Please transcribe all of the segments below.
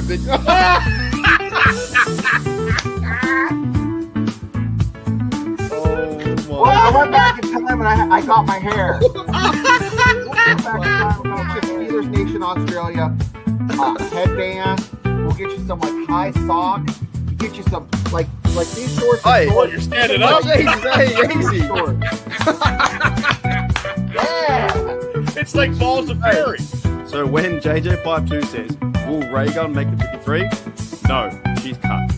perfect. Well, I went back in time and I got my hair. Steelers Nation Australia headband. We'll get you some like high socks. We'll get you some like these shorts. Hey, Well, you're standing up. Hey, easy. Yeah. It's like balls of fairy. So when JJ52 says, will Ray Gun make the 53? No, she's cut.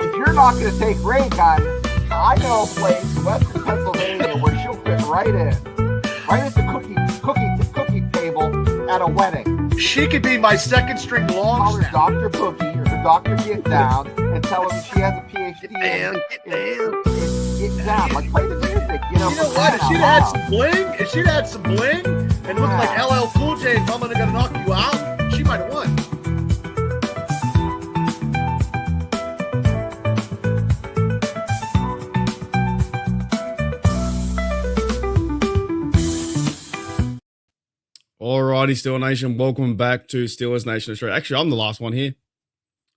If you're not going to take Ray Gun, I know a place in Western Pennsylvania where she'll fit right in. Right at the cookie table at a wedding. She could be my second string long Call her snapper. Dr. Boogie or Dr. Get Down and tell her she has a PhD in Get Down. Like, play the music, you know. You know what? If she'd had some bling, and looked like LL Cool J and I'm gonna knock you out, she might have won. Alrighty, Steelers Nation. Welcome back to Steelers Nation Australia. Actually, I'm the last one here.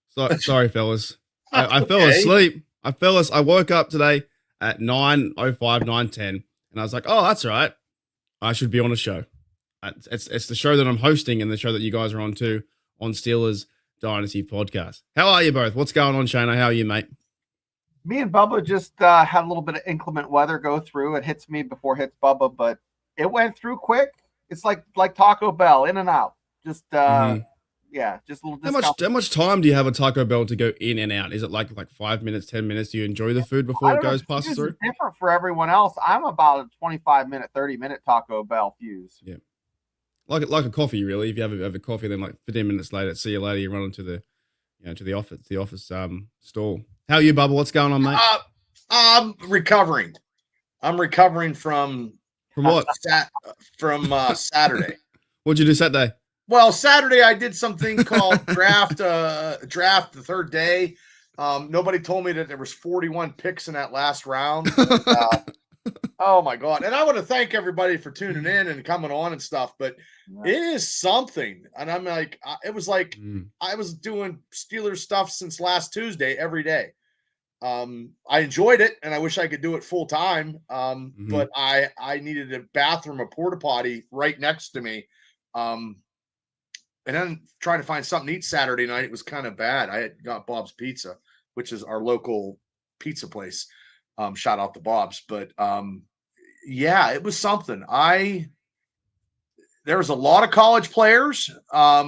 So, sorry, fellas. I fell asleep. I woke up today at 9:05, 9:10, and I was like, oh, that's right. I should be on a show. It's the show that I'm hosting and the show that you guys are on too, on Steelers Dynasty podcast. How are you both? What's going on, Shana? How are you, mate? Me and Bubba just had a little bit of inclement weather go through. It hits me before it hits Bubba, but it went through quick. It's like Taco Bell, in and out. Just yeah, just a little. How much time do you have at Taco Bell to go in and out? Is it like 5 minutes, 10 minutes? Do you enjoy the food before it passes through? It's different for everyone else. I'm about a 25-minute, 30-minute Taco Bell fuse. Yeah, like a coffee, really. If you have a coffee, then like 15 minutes later, see you later. You run into the office stall. How are you, Bubba? What's going on, mate? I'm recovering. I'm recovering from what? From Saturday. What'd you do Saturday? Well, Saturday I did something called draft the third day. Nobody told me that there was 41 picks in that last round. Oh my God. And I want to thank everybody for tuning in and coming on and stuff, but it is something. And I'm like, it was like I was doing Steelers stuff since last Tuesday every day. I enjoyed it and I wish I could do it full time. But I needed a bathroom, a porta potty right next to me. And then trying to find something to eat Saturday night, it was kind of bad. I had got Bob's Pizza, which is our local pizza place. Shout out to Bob's. But yeah, it was something. There was a lot of college players. A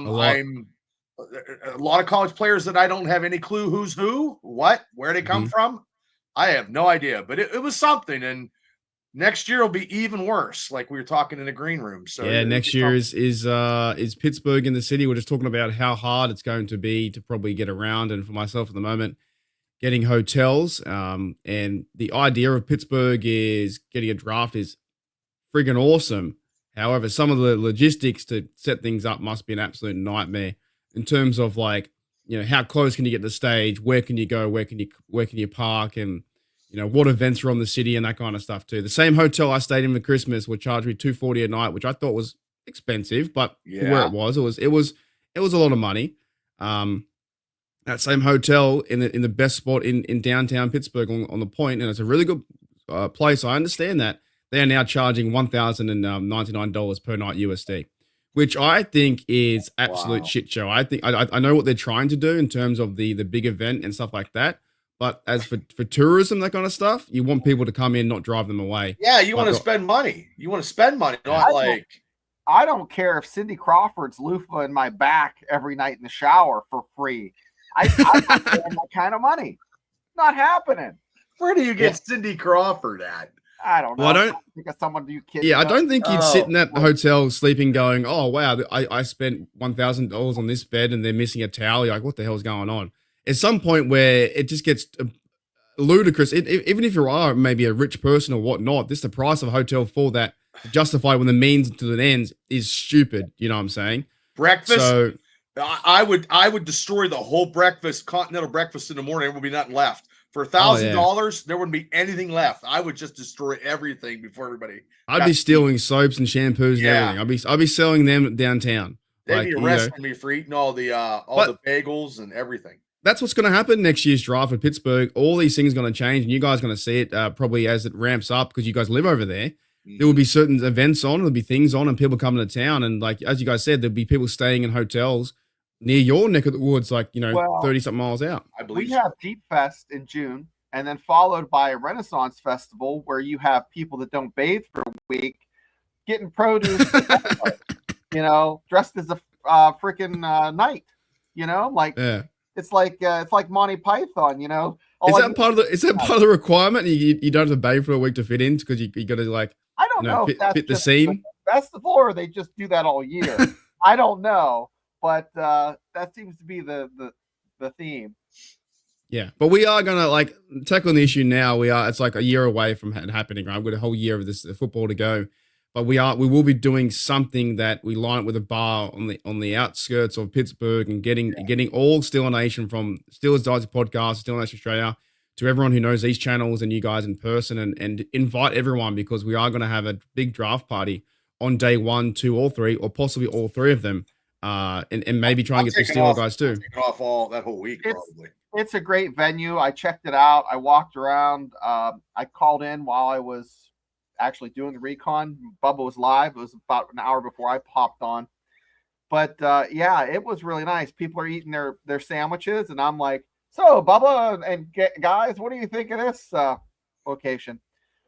lot of college players that I don't have any clue who's who, where they come from. I have no idea, but it was something. And next year will be even worse, like we were talking in the green room. So yeah, next year is Pittsburgh in the city. We're just talking about how hard it's going to be to probably get around. And for myself at the moment, getting hotels. And the idea of Pittsburgh is getting a draft is friggin' awesome. However, some of the logistics to set things up must be an absolute nightmare in terms of how close can you get to the stage? Where can you go? Where can you park? And, what events are on the city and that kind of stuff too. The same hotel I stayed in for Christmas would charge me $240 a night, which I thought was expensive, but for where it was a lot of money. That same hotel in the best spot in downtown Pittsburgh on the point, and it's a really good place. I understand that they are now charging $1,099 per night USD, which I think is absolute shit show. I think I know what they're trying to do in terms of the big event and stuff like that. But as for tourism, that kind of stuff, you want people to come in, not drive them away. Yeah, you want to spend money. You want to spend money, not I don't care if Cindy Crawford's loofah in my back every night in the shower for free. I'm not paying that kind of money. Not happening. Where do you get Cindy Crawford at? I don't know. Well, I don't think of someone you kids. Yeah, I don't think you'd sit in that hotel sleeping going, oh, wow, I spent $1,000 on this bed and they're missing a towel. You're like, what the hell's going on? At some point where it just gets ludicrous, even if you are maybe a rich person or whatnot, the price of a hotel for that to justify when the means to the ends is stupid. You know what I'm saying? Breakfast. So I would destroy the whole continental breakfast in the morning. There would be nothing left. For $1,000, there wouldn't be anything left. I would just destroy everything before everybody. I'd be stealing soaps and shampoos and everything. I'd be selling them downtown. They'd Like, be you know, arresting me for eating all the bagels and everything. that's what's going to happen next year's draft with Pittsburgh. All these things are going to change, and you guys are going to see it probably as it ramps up because you guys live over there. There will be certain events on, there'll be things on, and people coming to town. And like as you guys said, there'll be people staying in hotels near your neck of the woods, like 30-something miles out. I believe we have Deep Fest in June, and then followed by a Renaissance Festival where you have people that don't bathe for a week getting produce, dressed as a freaking knight. It's like Monty Python. Is that part of the requirement? You don't have to bathe for a week to fit in because you got to I don't know if that's fit the just scene. The festival or they just do that all year. I don't know, but that seems to be the theme. Yeah, but we are gonna tackling the issue now. It's like a year away from it happening. Right, we've got a whole year of this football to go, but we will be doing something that we line up with a bar on the outskirts of Pittsburgh and getting all Steeler Nation from Steelers Dynasty Podcast, Steeler Nation Australia, to everyone who knows these channels and you guys in person, and invite everyone because we are going to have a big draft party on day 1, 2, or 3, or possibly all 3 of them, and maybe try and get the Steeler guys too. Taking off all that whole week probably. It's a great venue. I checked it out. I walked around. I called in while I was actually doing the recon. Bubba was live. It was about an hour before I popped on. But it was really nice. People are eating their sandwiches, and I'm like, so Bubba and guys, what do you think of this location?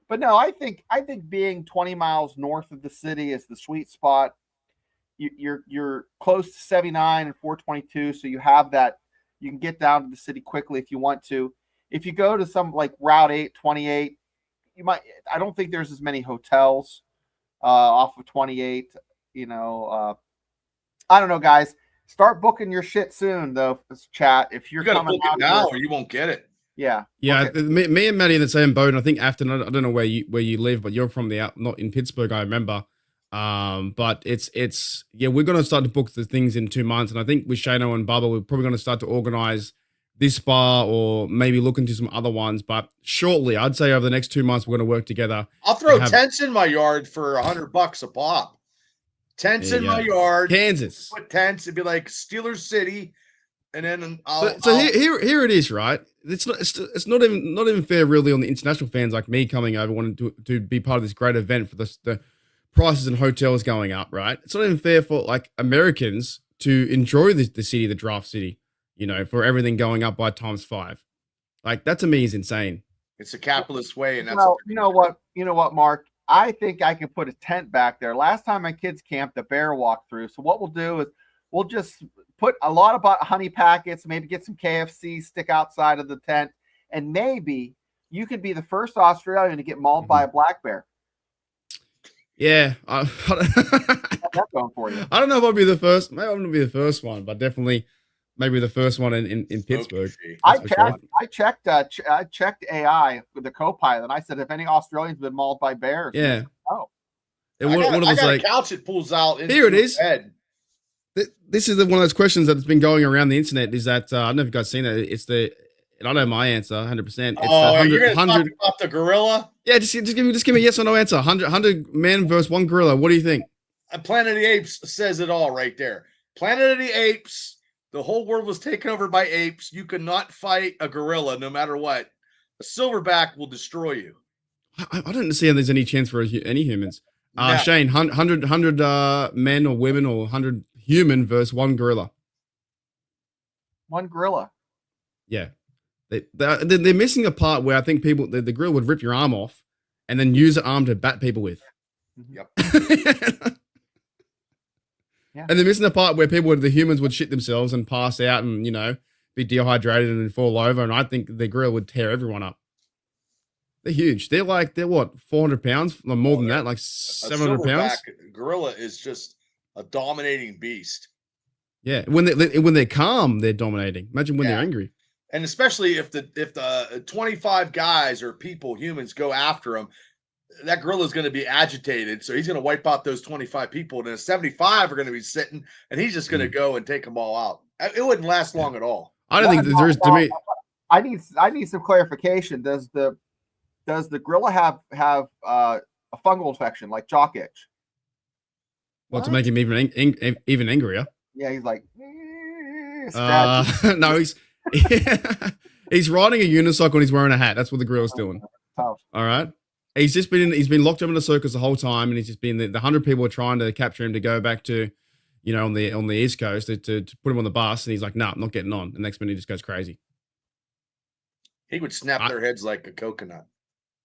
But no, I think being 20 miles north of the city is the sweet spot. You're close to 79 and 422, so you have that. You can get down to the city quickly if you want to. If you go to some like Route 828, you might. I don't think there's as many hotels off of 28. I don't know, guys. Start booking your shit soon, though. Chat. If you're coming out now, or you won't get it. Yeah. Me and Maddie in the same boat. And I think Afton, I don't know where you live, but you're from not in Pittsburgh, I remember. But we're going to start to book the things in 2 months. And I think with Shano and Bubba, we're probably going to start to organize this bar or maybe look into some other ones. But shortly, I'd say over the next 2 months, we're going to work together. I'll throw tents in my yard for $100 a pop. Tents in my yard. Kansas. Put tents. It'd be like Steelers City. And then here it is, right? It's not even fair really on the international fans like me coming over wanting to be part of this great event for the prices and hotels going up, right? It's not even fair for like Americans to enjoy the city, the draft city, for everything going up by ×5. Like that to me is insane. It's a capitalist way, and that's you know what, Mark? I think I can put a tent back there. Last time my kids camped, the bear walked through. So what we'll do is we'll just put a lot of honey packets, maybe get some KFC, stick outside of the tent, and maybe you could be the first Australian to get mauled by a black bear. Yeah, How's that going for you? I don't know if I'll be the first. Maybe I'm gonna be the first one, but definitely maybe the first one in Pittsburgh. I checked AI with the co-pilot. And I said, if any Australians been mauled by bears? Yeah. And I got a couch that pulls out. Here it is. Bed. This is one of those questions that's been going around the internet. Is that I don't know if you guys seen it. And I know my answer 100%. You're going to talk about the gorilla? Yeah, just give me a yes or no answer. 100 men versus 1 gorilla. What do you think? Planet of the Apes says it all right there. Planet of the Apes. The whole world was taken over by apes. You could not fight a gorilla no matter what. A silverback will destroy you. I don't see how there's any chance for any humans. No. Shane, 100 men or women or 100 human versus 1 gorilla. 1 gorilla. Yeah. They're missing a part where I think the gorilla would rip your arm off and then use the arm to bat people with. Yep. Yeah. And they're missing the part where the humans would shit themselves and pass out and, be dehydrated and fall over. And I think the gorilla would tear everyone up. They're huge. They're what, 400 pounds? More than that, like 700 pounds? Gorilla is just a dominating beast. Yeah. When they're calm, they're dominating. Imagine when they're angry. And especially if the 25 guys or humans go after him, that gorilla is going to be agitated. So he's going to wipe out those 25 people. And then 75 are going to be sitting, and he's just going to go and take them all out. It wouldn't last long at all. I don't think there's to me. I need some clarification. Does the gorilla have a fungal infection like jock itch? Well, to make him even angrier. Yeah, he's like scratching. No, he's riding a unicycle and he's wearing a hat. That's what the gorilla's doing. Tough. All right. He's been locked up in a circus the whole time, and he's just been the 100 people are trying to capture him to go back to, on the East Coast to put him on the bus, and he's like, "Nah, I'm not getting on." The next minute he just goes crazy. He would snap their heads like a coconut.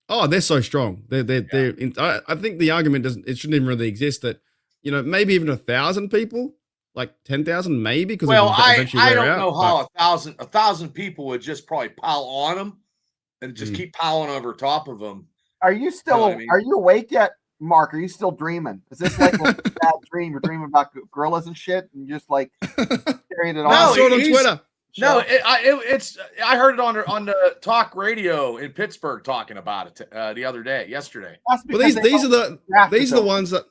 Oh, they're so strong. I think the argument shouldn't even really exist that, maybe even 1,000 people, like 10,000 maybe, because I don't know how 1,000 people would just probably pile on him and just keep piling over top of him. Are you still? Are you awake yet, Mark? Are you still dreaming? Is this like a bad dream? You're dreaming about gorillas and shit, and just like carrying it on. I saw it on Twitter. No, I heard it on the talk radio in Pittsburgh talking about it yesterday. Well, these are the ones that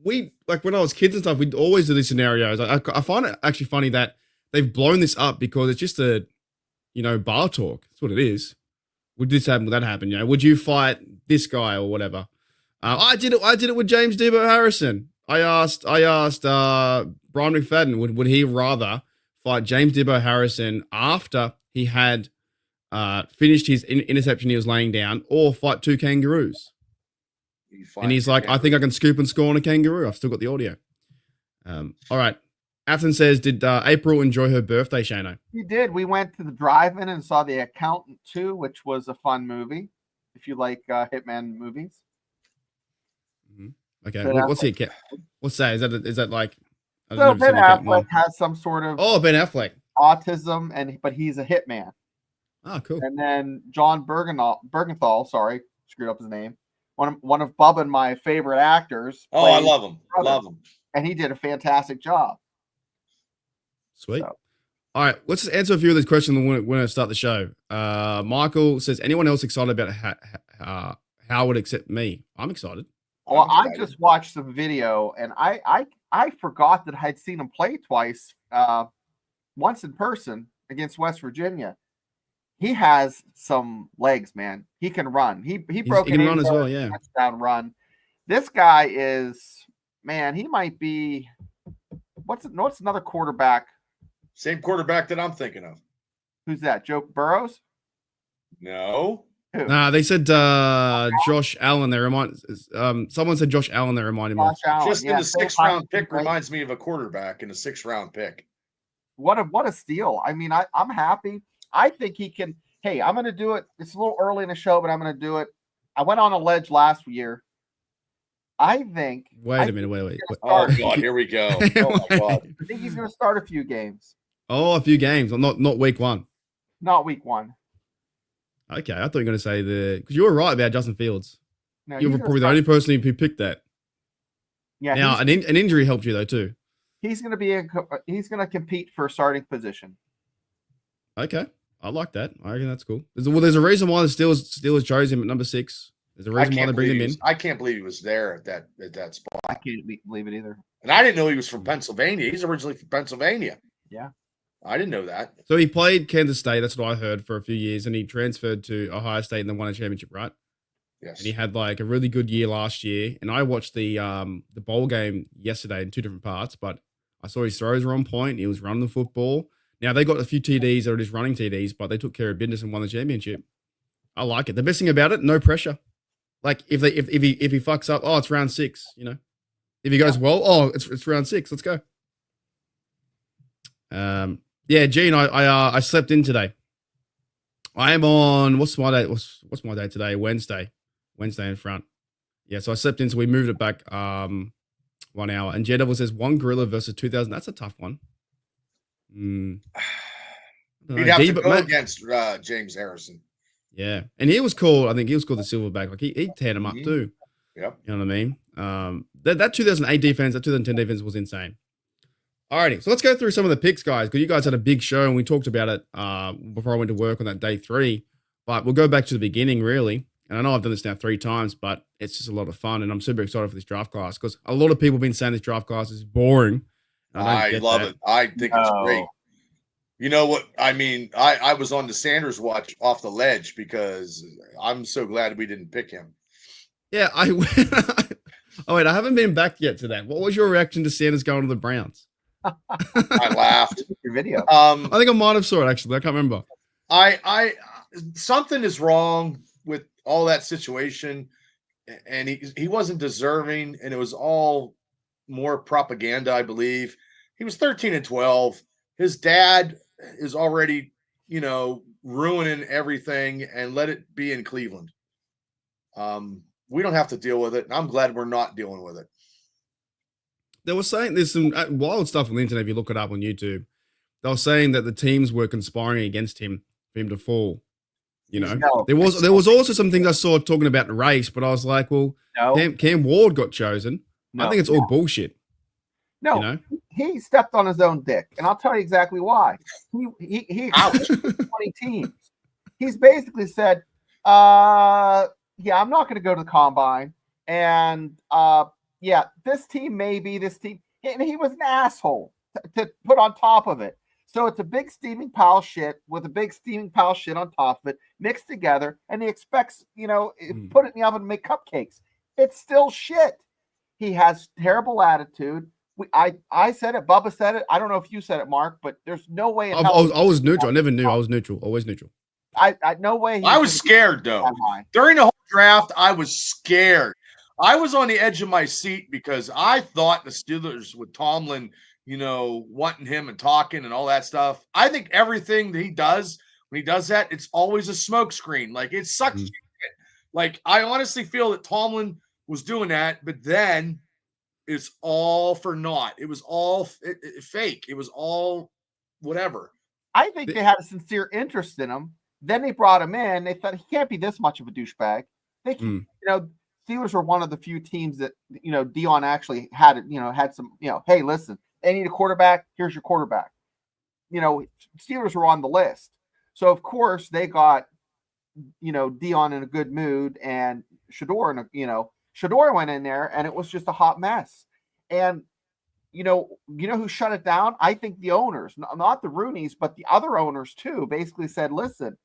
we like when I was kids and stuff. We'd always do these scenarios. I find it actually funny that they've blown this up because it's just a bar talk. That's what it is. Would this happen? Would that happen? Would you fight this guy or whatever? I did it with James Debo Harrison. I asked Brian McFadden, would he rather fight James Debo Harrison after he had finished his interception he was laying down, or fight two kangaroos? And he's like, I think I can scoop and score on a kangaroo. I've still got the audio. All right. Afton says, did April enjoy her birthday, Shano? She did. We went to the drive-in and saw The Accountant 2, which was a fun movie, if you like Hitman movies. Okay. What's that? Is that like... So Ben Affleck has some sort of... Oh, Ben Affleck. Autism, but he's a hitman. Oh, cool. And then John Bergenthal, sorry, screwed up his name. One of Bubba and my favorite actors. Oh, I love him. Love him. And he did a fantastic job. Sweet. So. All right, let's answer a few of these questions when we start the show. Michael says, anyone else excited about Howard except me? I'm excited. Well, I just watched some video, and I forgot that I had seen him play twice, once in person against West Virginia. He has some legs, man. He can run. He broke an run as well, yeah. Touchdown run. This guy is, man, he might be, what's another quarterback? Same quarterback that I'm thinking of. Who's that? Joe Burrows? No. Who? Nah, they said Josh Allen. Someone said Josh Allen. They remind him of. Just in the 6th round pick reminds me of a quarterback in a 6th round pick. What a steal! I mean, I'm happy. I think he can. Hey, I'm going to do it. It's a little early in the show, but I'm going to do it. I went on a ledge last year. I think. Wait a minute. Oh God, here we go. Oh my God. I think he's going to start a few games. Oh, a few games. Not week one. Not week one. Okay, I thought you were going to say because you were right about Justin Fields. No, you were probably the only person who picked that. Yeah. Now an injury helped you though too. He's going to compete for a starting position. Okay, I like that. I reckon that's cool. There's a reason why the Steelers chose him at number 6. There's a reason why they bring him in. I can't believe he was there at that spot. I can't believe it either. And I didn't know he was from Pennsylvania. He's originally from Pennsylvania. Yeah. I didn't know that. So he played Kansas State. That's what I heard for a few years, and he transferred to Ohio State and then won a championship, right? Yes. And he had like a really good year last year. And I watched the bowl game yesterday in 2 different parts, but I saw his throws were on point. He was running the football. Now they got a few TDs that are just running TDs, but they took care of business and won the championship. I like it. The best thing about it, no pressure. Like if he fucks up, it's round 6. If he goes well, it's round 6. Let's go. Yeah, Gene, I slept in today. I am on what's my day? What's my day today? Wednesday in front. Yeah, so I slept in, so we moved it back 1 hour. And J Devil says 1 gorilla versus 2,000. That's a tough one. He'd have to go against James Harrison. Yeah, and he was called. I think he was called the Silverback. Like he teared him up too. Yep. You know what I mean? That 2008 defense, that 2010 defense was insane. Alrighty, so let's go through some of the picks, guys, because you guys had a big show and we talked about it before I went to work on that day 3. But we'll go back to the beginning, really. And I know I've done this now 3 times, but it's just a lot of fun, and I'm super excited for this draft class because a lot of people have been saying this draft class is boring. I love it. I think it's great. You know what? I mean, I was on the Sanders watch off the ledge because I'm so glad we didn't pick him. Yeah, oh wait, I haven't been back yet to that. What was your reaction to Sanders going to the Browns? I laughed. Your video. I think I might have saw it actually. I can't remember. I something is wrong with all that situation, and he wasn't deserving, and it was all more propaganda, I believe. He was 13-12. His dad is already, ruining everything, and let it be in Cleveland. We don't have to deal with it, and I'm glad we're not dealing with it. They were saying there's some wild stuff on the internet if you look it up on YouTube. They were saying that the teams were conspiring against him for him to fall. No. There was also some things I saw talking about the race, but I was like, well, No. Cam Ward got chosen. No. I think it's all bullshit. No, he stepped on his own dick, and I'll tell you exactly why. He 20 teams. He's basically said, I'm not going to go to the combine, and this team may be this team. And he was an asshole to put on top of it. So it's a big steaming pile of shit with a big steaming pile of shit on top of it, mixed together, and he expects, put it in the oven and make cupcakes. It's still shit. He has terrible attitude. I said it. Bubba said it. I don't know if you said it, Mark, but there's no way. I was neutral. I never knew I was neutral. Always neutral. I no way. I was scared though. During the whole draft, I was scared. I was on the edge of my seat because I thought the Steelers with Tomlin, wanting him and talking and all that stuff. I think everything that he does when he does that, it's always a smokescreen. Like it sucks. Like I honestly feel that Tomlin was doing that, but then it's all for naught. It was all fake. It was all whatever. I think they had a sincere interest in him. Then they brought him in. They thought he can't be this much of a douchebag. They, Steelers were one of the few teams that Dion actually had some hey, listen, they need a quarterback. Here's your quarterback. Steelers were on the list, so of course they got Dion in a good mood, and Shador Shador went in there, and it was just a hot mess. And who shut it down? I think the owners, not the Rooneys, but the other owners too, basically said, "Listen,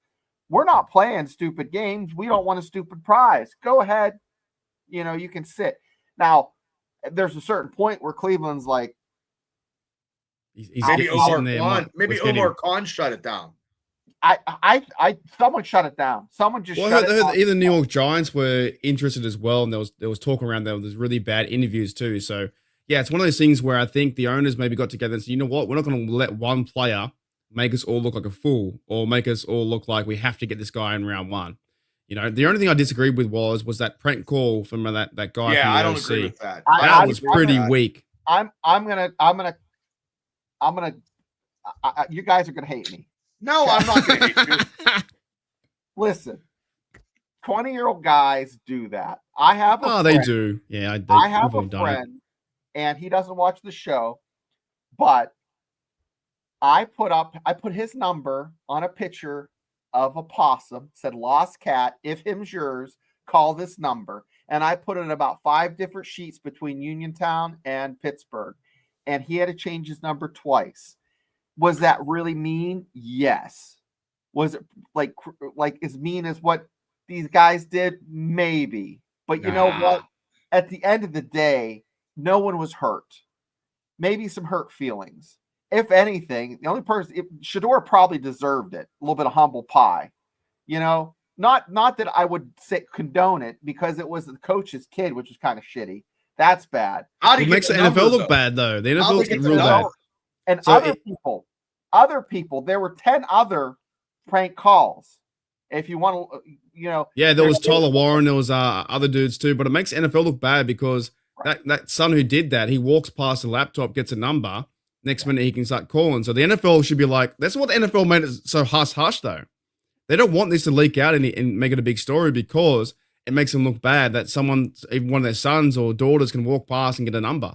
we're not playing stupid games. We don't want a stupid prize. Go ahead, you can sit." Now, there's a certain point where Cleveland's like, maybe Omar Khan shut it down. Someone shut it down. Someone just shut it down. Even the New York Giants were interested as well, and there was talk around there. There's really bad interviews too. So yeah, it's one of those things where I think the owners maybe got together and said, you know what, we're not going to let one player make us all look like a fool or make us all look like we have to get this guy in round one. The only thing I disagreed with was that prank call from that guy. Yeah, from the I don't OC. agree with that. That was pretty weak. I'm gonna. You guys are gonna hate me. No, I'm not gonna hate you. Listen, 20-year-old guys do that. I have. They do. Yeah, I have a friend, and he doesn't watch the show, but I put his number on a picture of a possum, said "Lost cat, if him's yours, call this number." And I put it in about 5 different sheets between Uniontown and Pittsburgh. And he had to change his number twice. Was that really mean? Yes. Was it like as mean as what these guys did? Maybe. But you know what? At the end of the day, no one was hurt. Maybe some hurt feelings. If anything, the only person, Shador probably deserved it. A little bit of humble pie. Not that I would say condone it, because it was the coach's kid, which was kind of shitty. That's bad. It makes the NFL look bad, though. The NFL looks real bad. And other people, there were 10 other prank calls. If you want to, Yeah, there was Tyler Warren. There was other dudes too. But it makes NFL look bad because that son who did that, he walks past the laptop, gets a number. Next minute, he can start calling. So the NFL should be like, that's what the NFL made it so hush-hush, though. They don't want this to leak out and make it a big story because it makes them look bad that even one of their sons or daughters can walk past and get a number.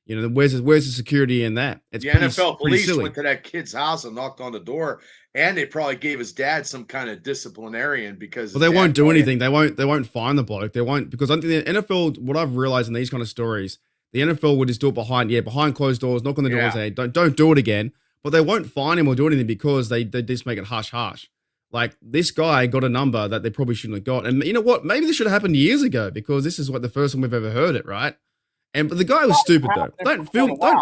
Where's the security in that? It's the NFL police went to that kid's house and knocked on the door, and they probably gave his dad some kind of disciplinarian because. Well, they won't do anything. They won't find the bloke. They won't, because I think the NFL. What I've realized in these kind of stories, the NFL would just do it behind closed doors, knock on the door and say, don't do it again. But they won't fine him or do anything because they just make it hush. Like, this guy got a number that they probably shouldn't have got. And you know what? Maybe this should have happened years ago because this is the first time we've ever heard it, right? But the guy was stupid though. Don't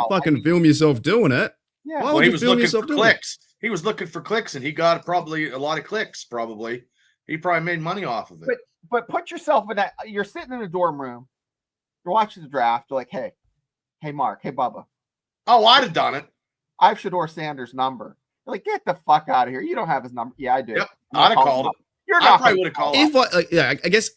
fucking film yourself doing it. Yeah. Why Well, would he you was film looking yourself for doing clicks. He was looking for clicks, and he got probably a lot of clicks. Probably he probably made money off of it. But put yourself in that. You're sitting in a dorm room. You're watching the draft. You're like, hey, Mark, hey, Bubba. Oh, I'd have done it. I have Shedeur Sanders' number. You're like, get the fuck out of here. You don't have his number. Yeah, I do. Yep, I'd have called it. You're I not probably would have called it. I guess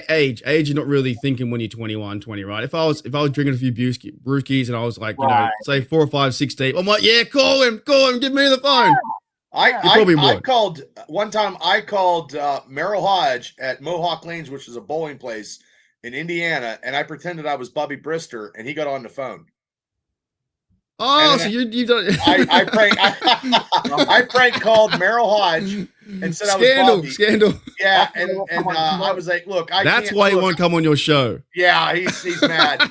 age, you're not really thinking when you're 21, 20, right? If I was drinking a few brewskis and I was like, you know, say 4 or 5, 6 deep, I'm like, yeah, call him, give me the phone. I called one time. I called Merrill Hodge at Mohawk Lanes, which is a bowling place in Indiana, and I pretended I was Bubby Brister, and he got on the phone. Oh, so you've done. I prank called Merrill Hodge and said I was Bobby. Scandal. Yeah, and I was like, look, that's why he won't come on your show. Yeah, he's mad.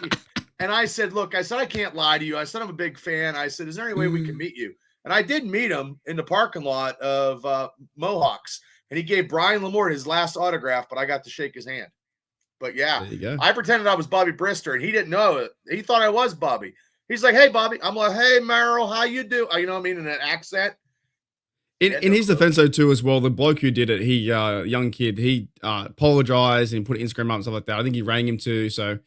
And I said, look, I can't lie to you. I said I'm a big fan. I said, is there any way we can meet you? And I did meet him in the parking lot of Mohawks, and he gave Brian Lamort his last autograph, but I got to shake his hand. But yeah, I pretended I was Bobby Brister, and he didn't know it. He thought I was Bobby. He's like, hey, Bobby. I'm like, hey, Merrill, how you do? You know what I mean? In an accent. In his defense, though, too, as well, the bloke who did it, young kid, he apologized and put Instagram up and stuff like that. I think he rang him too. So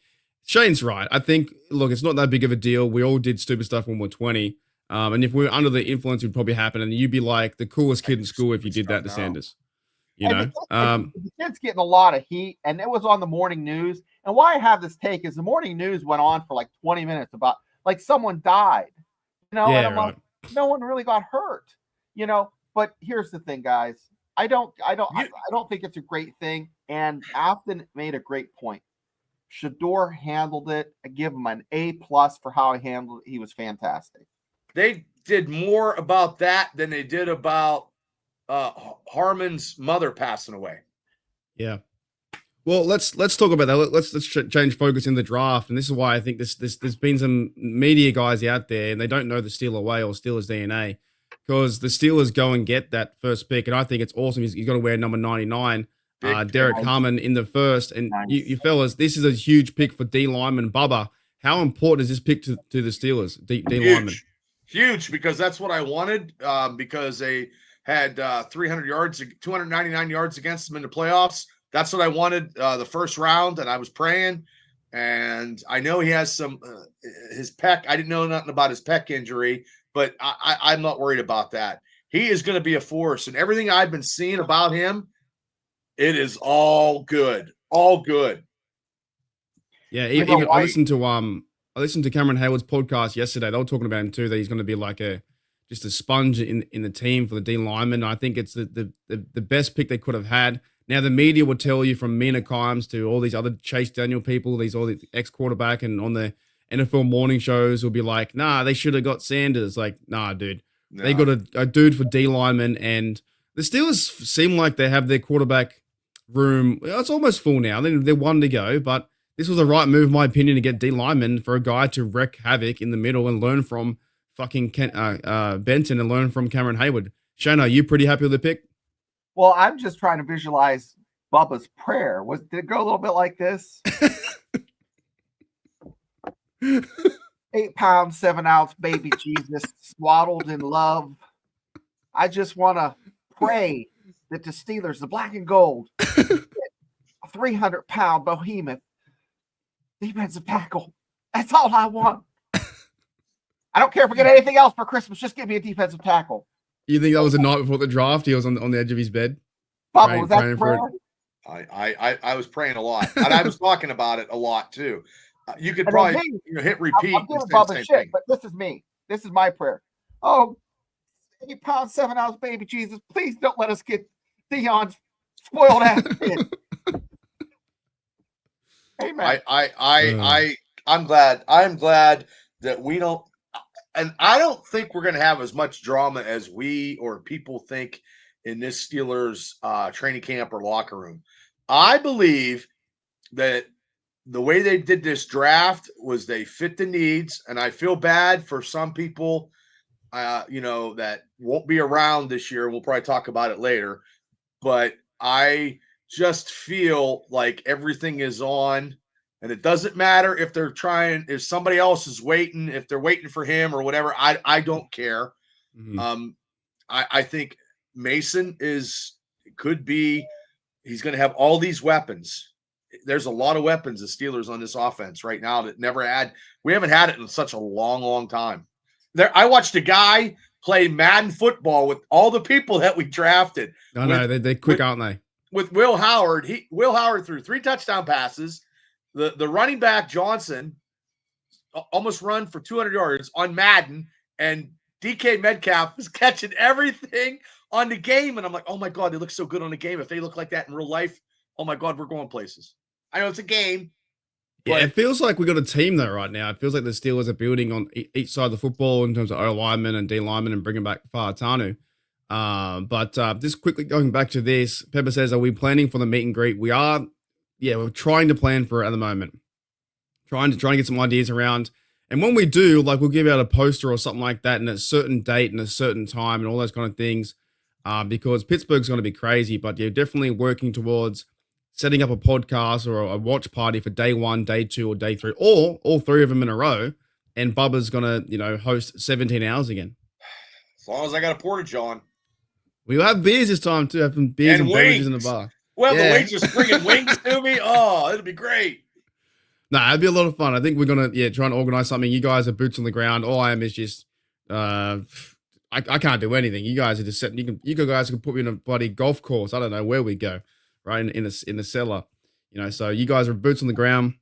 Shane's right. I think, look, it's not that big of a deal. We all did stupid stuff when we were 20. And if we were under the influence, it would probably happen. And you'd be like the coolest kid in school if you did that to Sanders. You know? The kid's getting a lot of heat, and it was on the morning news. And why I have this take is the morning news went on for like 20 minutes about like someone died, you know, and I'm like, no one really got hurt, you know. But here's the thing, guys. I don't think it's a great thing. And Afton made a great point. Shedeur handled it. I give him an A+ for how he handled it. He was fantastic. They did more about that than they did about Harmon's mother passing away. Yeah. Well, let's talk about that. Let's change focus in the draft, and this is why I think there's been some media guys out there, and they don't know the Steeler way or Steelers DNA, because the Steelers go and get that first pick, and I think it's awesome. He's got to wear number 99, Derek Harmon in the first, and you fellas, this is a huge pick for D lineman Bubba. How important is this pick to the Steelers? D lineman, huge, because that's what I wanted. Because they had 300 yards, 299 yards against them in the playoffs. That's what I wanted the first round, and I was praying. And I know he has some his pec. I didn't know nothing about his pec injury, but I'm not worried about that. He is going to be a force, and everything I've been seeing about him, it is all good, all good. Yeah, even I listened to Cameron Hayward's podcast yesterday. They were talking about him too. That he's going to be like just a sponge in the team for the D lineman. I think it's the best pick they could have had. Now, the media will tell you, from Mina Kimes to all these other Chase Daniel people, all the ex-quarterback, and on the NFL morning shows will be like, nah, they should have got Sanders. Like, nah, dude. No. They got a dude for D lineman, and the Steelers seem like they have their quarterback room. It's almost full now. They're one to go, but this was the right move, in my opinion, to get D lineman for a guy to wreak havoc in the middle and learn from fucking Benton and learn from Cameron Hayward. Shane, are you pretty happy with the pick? Well, I'm just trying to visualize Bubba's prayer. Did it go a little bit like this? 8 pounds, 7 ounce baby Jesus, swaddled in love. I just want to pray that the Steelers, the black and gold, a 300-pound behemoth defensive tackle. That's all I want. I don't care if we get anything else for Christmas. Just give me a defensive tackle. You think that was the night before the draft? He was on the edge of his bed. Bubba, was that prayer? I was praying a lot, and I was talking about it a lot too. You could probably hit repeat. I'm giving Bubba shit, but this is me. This is my prayer. Oh, 8 pounds, 7 ounce baby Jesus, please don't let us get Deion's spoiled ass kid. Amen. I'm glad. I'm glad that we don't. And I don't think we're going to have as much drama as we or people think in this Steelers training camp or locker room. I believe that the way they did this draft was they fit the needs, and I feel bad for some people, that won't be around this year. We'll probably talk about it later, but I just feel like everything is on And it doesn't matter if if somebody else is waiting, if they're waiting for him or whatever. I don't care. Mhm. I think Mason could be. He's going to have all these weapons. There's a lot of weapons, the Steelers on this offense right now that never had. We haven't had it in such a long, long time. I watched a guy play Madden football with all the people that we drafted. I know they're quick, aren't they? With Will Howard, Will Howard threw 3 touchdown passes. The running back Johnson almost run for 200 yards on Madden, and DK Metcalf was catching everything on the game. And I'm like, oh my God, they look so good on the game. If they look like that in real life, oh my God, we're going places. I know it's a game. Yeah, it feels like we got a team though right now. It feels like the Steelers are building on each side of the football in terms of O linemen and D linemen and bringing back Fahatanu. But just quickly going back to this, Pepper says, are we planning for the meet and greet? We are. Yeah, we're trying to plan for it at the moment. Trying to get some ideas around. And when we do, like, we'll give out a poster or something like that in a certain date and a certain time and all those kind of things. Because Pittsburgh's going to be crazy, but you're definitely working towards setting up a podcast or a watch party for day 1, day 2, or day 3, or all 3 of them in a row. And Bubba's going to, host 17 hours again. As long as I got a portage on. We'll have beers this time too. Have some beers and beverages in the bar. Well, the waitress bringing wings to me. Oh, it'll be great. Nah, it'd be a lot of fun. I think we're gonna try and organize something. You guys are boots on the ground. All I am is just I can't do anything. You guys are just sitting. You guys can put me in a bloody golf course. I don't know where we go, right in the cellar. So you guys are boots on the ground,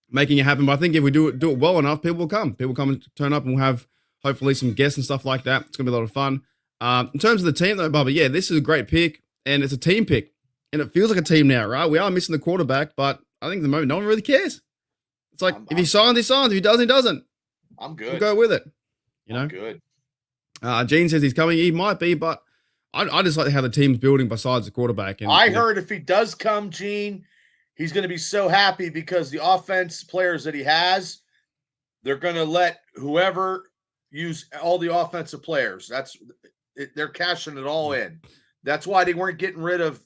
making it happen. But I think if we do it well enough, people will come. People come and turn up, and we'll have hopefully some guests and stuff like that. It's gonna be a lot of fun. In terms of the team though, Bubba, this is a great pick, and it's a team pick. And it feels like a team now, right? We are missing the quarterback, but I think at the moment, no one really cares. It's like, if he signs, he signs. If he doesn't, he doesn't. I'm good. We'll go with it. I'm good. Gene says he's coming. He might be, but I just like how the team's building besides the quarterback. And I heard if he does come, Gene, he's going to be so happy because the offense players that he has, they're going to let whoever use all the offensive players. They're cashing it all in. That's why they weren't getting rid of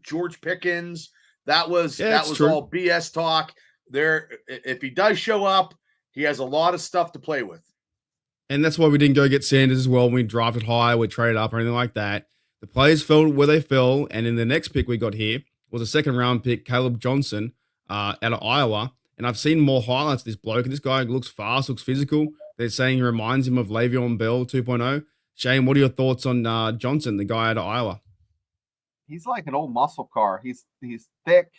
George Pickens. That was true. All BS talk. If he does show up, he has a lot of stuff to play with. And that's why we didn't go get Sanders as well when we drafted high, we traded up or anything like that. The players fell where they fell, and in the next pick we got here was a 2nd round pick, Caleb Johnson, out of Iowa. And I've seen more highlights of this bloke, and this guy looks fast, looks physical. They're saying he reminds him of Le'Veon Bell 2.0. Shane, what are your thoughts on Johnson, the guy out of Iowa? He's like an old muscle car. He's thick,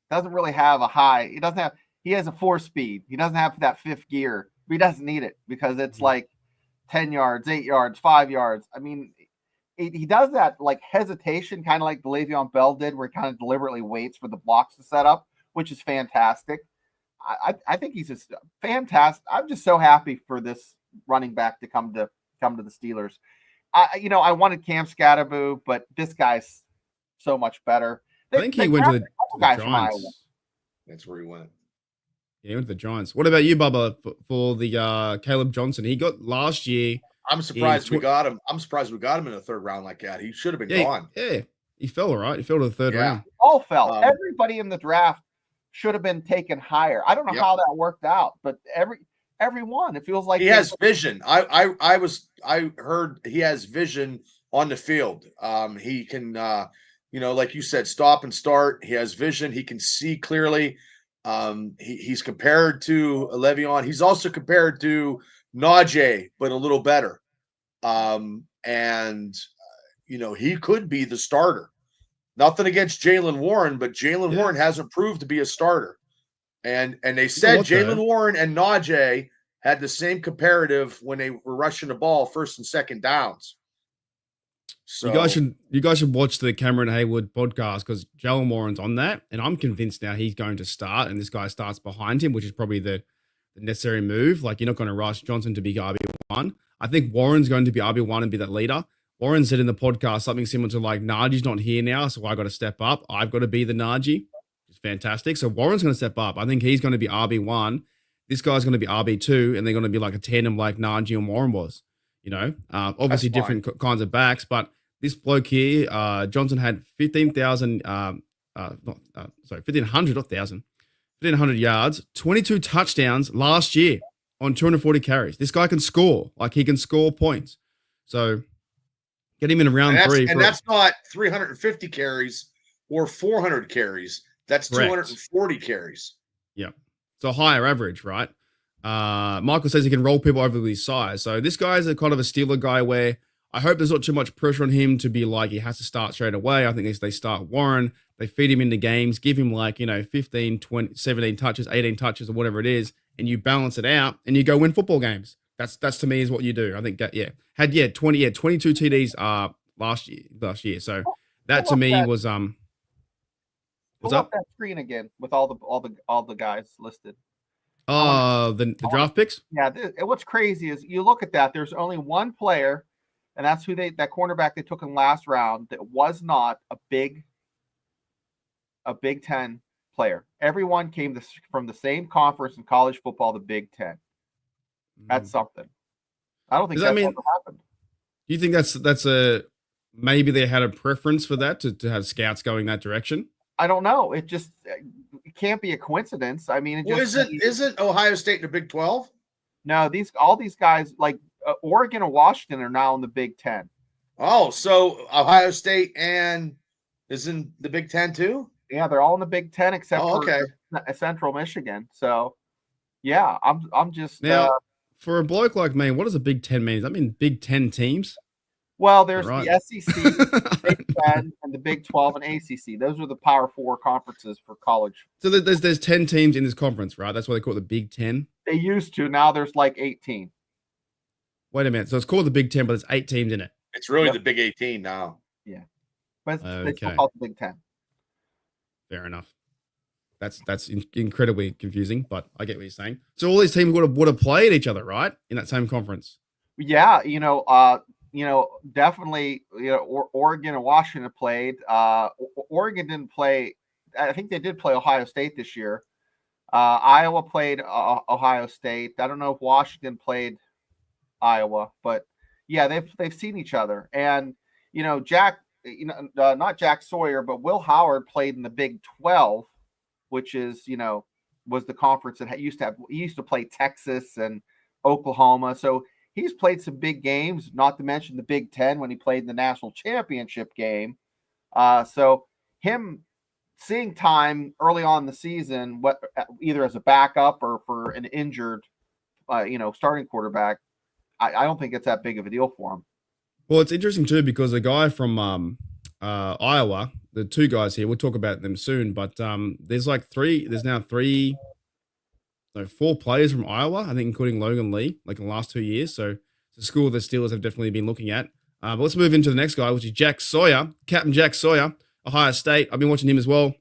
doesn't really have a high. He has a 4-speed. He doesn't have that 5th gear. But he doesn't need it because it's like 10 yards, 8 yards, 5 yards. I mean, he does that like hesitation, kind of like the Le'Veon Bell did, where he kind of deliberately waits for the blocks to set up, which is fantastic. I think he's just fantastic. I'm just so happy for this running back to come to the Steelers. I wanted Cam Scatterboo, but this guy's so much better. I think he went to the Giants. That's where he went. Yeah, he went to the Giants. What about you, Bubba, for the Caleb Johnson? He got last year. I'm surprised we got him. I'm surprised we got him in the 3rd round like that. He should have been gone. Yeah, he fell, right? He fell to the 3rd round. All fell. Everybody in the draft should have been taken higher. I don't know how that worked out, but everyone, it feels like he has vision. I heard he has vision on the field. He can like you said, stop and start. He has vision. He can see clearly. He's compared to Le'Veon. He's also compared to Najee, but a little better. He could be the starter. Nothing against Jaylen Warren, but Jaylen Warren hasn't proved to be a starter. And they said Jaylen Warren and Najee had the same comparative when they were rushing the ball 1st and 2nd downs. So you guys should watch the Cameron Haywood podcast because Jaylen Warren's on that, and I'm convinced now he's going to start, and this guy starts behind him, which is probably the necessary move. Like, you're not going to rush Johnson to be RB1. I think Warren's going to be RB1 and be that leader. Warren said in the podcast something similar to like, Najee's not here now, so I got to step up. I've got to be the Najee. It's fantastic. So Warren's going to step up. I think he's going to be RB1. This guy's going to be RB2, and they're going to be like a tandem like Najee and Warren was. Obviously different kinds of backs, but this bloke here, Johnson had 15,000, 1,500, not 1,000, 1,500 yards, 22 touchdowns last year on 240 carries. This guy can score. Like, he can score points. So get him in round three. And that's not 350 carries or 400 carries. That's Correct. 240 carries. Yeah. It's a higher average, right? Michael says he can roll people over with his size. So this guy is a kind of a Steeler guy where I hope there's not too much pressure on him to be like he has to start straight away. I think they start Warren, they feed him into games, give him 15, 20, 17 touches, 18 touches or whatever it is, and you balance it out and you go win football games. That's to me is what you do. I think that, had 22 TDs last year. So that to me was what's up? That screen again with all the guys listed. The draft picks? Yeah, what's crazy is you look at that, there's only one player, and that's that cornerback they took in last round that was not a Big Ten player. Everyone came from the same conference in college football, the Big Ten. That's something. I don't think that's ever happened. Do you think that's maybe they had a preference for that to have scouts going that direction? I don't know. It can't be a coincidence. I mean, isn't Ohio State in the Big 12? No, all these guys like Oregon and Washington are now in the Big Ten. Oh, so Ohio State is in the Big Ten too? Yeah, they're all in the Big Ten except for Central Michigan. So, yeah, I'm just now for a bloke like me. What does a Big Ten mean? Does that mean Big Ten teams? Well, there's the SEC, Big Ten, and the Big 12 and ACC. Those are the Power 4 conferences for college. So there's 10 teams in this conference, right? That's why they call it the Big 10. They used to. Now there's like 18. Wait a minute. So it's called the Big 10, but there's 8 teams in it. It's really the Big 18 now. Yeah, but they still call it the Big 10. Fair enough. That's incredibly confusing, but I get what you're saying. So all these teams would have played each other, right, in that same conference? Yeah, definitely. Oregon and Washington played. Oregon didn't play. I think they did play Ohio State this year. Iowa played Ohio State. I don't know if Washington played Iowa, but yeah, they've seen each other. And Jack, not Jack Sawyer, but Will Howard played in the Big 12, which is was the conference that he used to play Texas and Oklahoma. So he's played some big games, not to mention the Big Ten when he played in the national championship game. So him seeing time early on in the season, either as a backup or for an injured, starting quarterback, I don't think it's that big of a deal for him. Well, it's interesting too because the guy from Iowa, the two guys here, we'll talk about them soon, but there's now 4 players from Iowa, I think, including Logan Lee, like in the last 2 years. So it's a school the Steelers have definitely been looking at. But let's move into the next guy, which is Jack Sawyer, Captain Jack Sawyer, Ohio State. I've been watching him as well.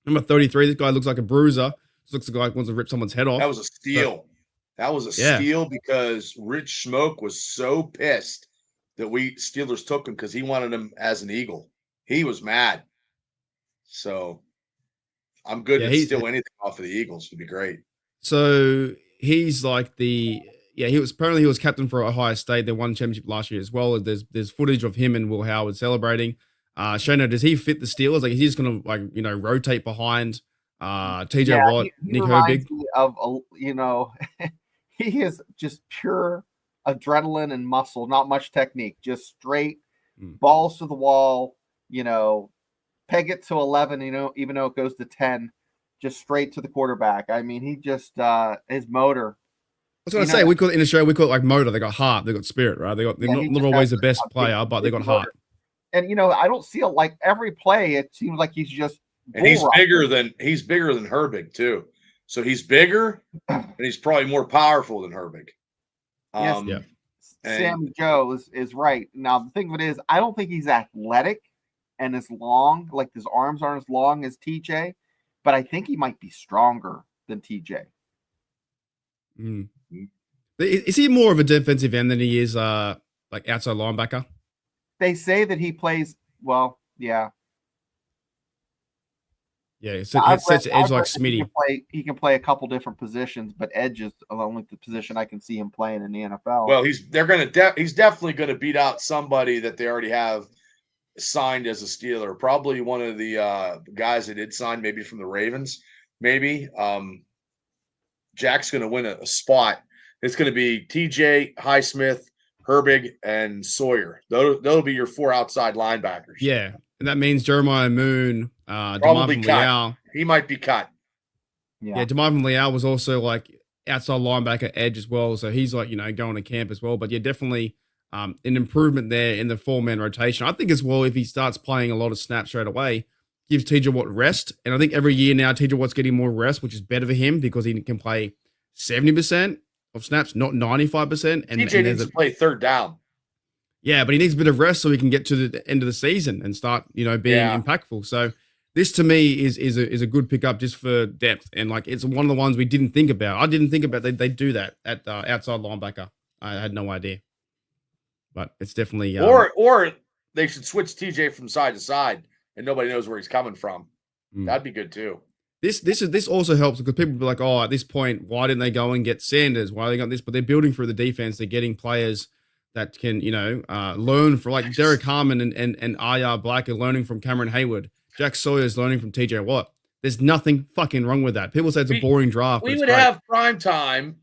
Number 33. This guy looks like a bruiser. This looks like he wants to rip someone's head off. That was a steal. That was a steal because Rich Smoke was so pissed that we Steelers took him because he wanted him as an Eagle. He was mad. So I'm good to steal anything off of the Eagles. It'd be great. So he's like he was captain for Ohio State. They won championship last year as well. There's footage of him and Will Howard celebrating. Shona, does he fit the Steelers? Like, is he just gonna rotate behind TJ Watt, Nick Herbig? He is just pure adrenaline and muscle, not much technique, just straight balls to the wall. Peg it to 11. Even though it goes to 10. Just straight to the quarterback. I mean, he just his motor. I was going to say, we call it in Australia, we call it like motor. They got heart, they got spirit, right? They're not always the best player, but they got heart. And I don't see like every play. It seems like he's just. And he's bigger than Herbig too. So he's bigger, and he's probably more powerful than Herbig. Sammy Joe is right. Now the thing of it is, I don't think he's athletic and as long. Like his arms aren't as long as TJ. But I think he might be stronger than TJ. Is he more of a defensive end than he is like outside linebacker? They say that he plays well. Yeah. Yeah, so he sets edge like Smitty. He can play a couple different positions, but edge is only the position I can see him playing in the NFL. Well, he's definitely gonna beat out somebody that they already have signed as a Steeler. Probably one of the guys that did sign, maybe from the Ravens. maybe. Jack's going to win a spot. It's going to be TJ, Highsmith, Herbig, and Sawyer. They'll be your 4 outside linebackers. Yeah, and that means Jeremiah Moon, Probably DeMarvin cut. Leal. He might be cut. Yeah, DeMarvin Leal was also like outside linebacker edge as well. So he's like, going to camp as well. But yeah, definitely an improvement there in the 4-man rotation. I think as well, if he starts playing a lot of snaps straight away, gives TJ Watt rest. And I think every year now, TJ Watt's getting more rest, which is better for him because he can play 70% of snaps, not 95%. And TJ needs to play third down. Yeah, but he needs a bit of rest so he can get to the end of the season and start, being impactful. So this to me is a good pickup just for depth. And like, it's one of the ones we didn't think about. I didn't think about they do that at outside linebacker. I had no idea, but it's definitely, or they should switch TJ from side to side and nobody knows where he's coming from. That'd be good too. This also helps because people be like, oh, at this point, why didn't they go and get Sanders? Why they got this? But they're building through the defense. They're getting players that can, learn from like Derek Harmon and IR Black are learning from Cameron Hayward. Jack Sawyer's learning from TJ Watt. There's nothing fucking wrong with that. People say it's a boring draft. We would have prime time.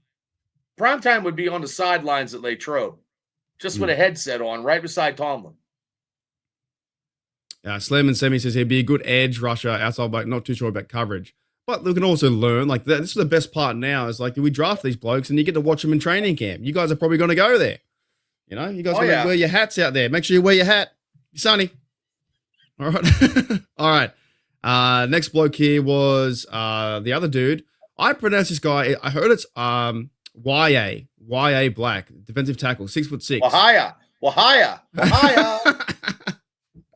Prime time would be on the sidelines at Latrobe, just with a headset on, right beside Tomlin. Slim and Semi says he'd be a good edge rusher outside back. Not too sure about coverage, but we can also learn like that. This is the best part now. Is like we draft these blokes and you get to watch them in training camp. You guys are probably going to go there. You guys going to wear your hats out there. Make sure you wear your hat, Sonny. All right, all right. Next bloke here was the other dude. I pronounced this guy. I heard it's YA Black, defensive tackle, 6'6". Wahaya.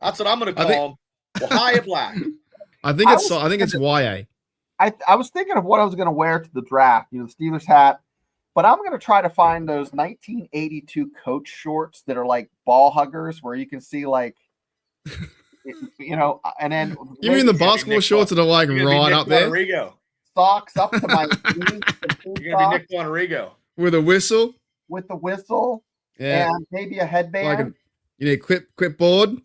That's what I'm going to call him. Wahaya Black. I think it's YA. I was thinking of what I was going to wear to the draft, the Steelers hat, but I'm going to try to find those 1982 coach shorts that are like ball huggers where you can see like, and then you mean the basketball shorts that are like right up there? Socks up to my knees. You're going to be Nick Bonarigo. With a whistle? With the whistle. Yeah. And maybe a headband. Clipboard.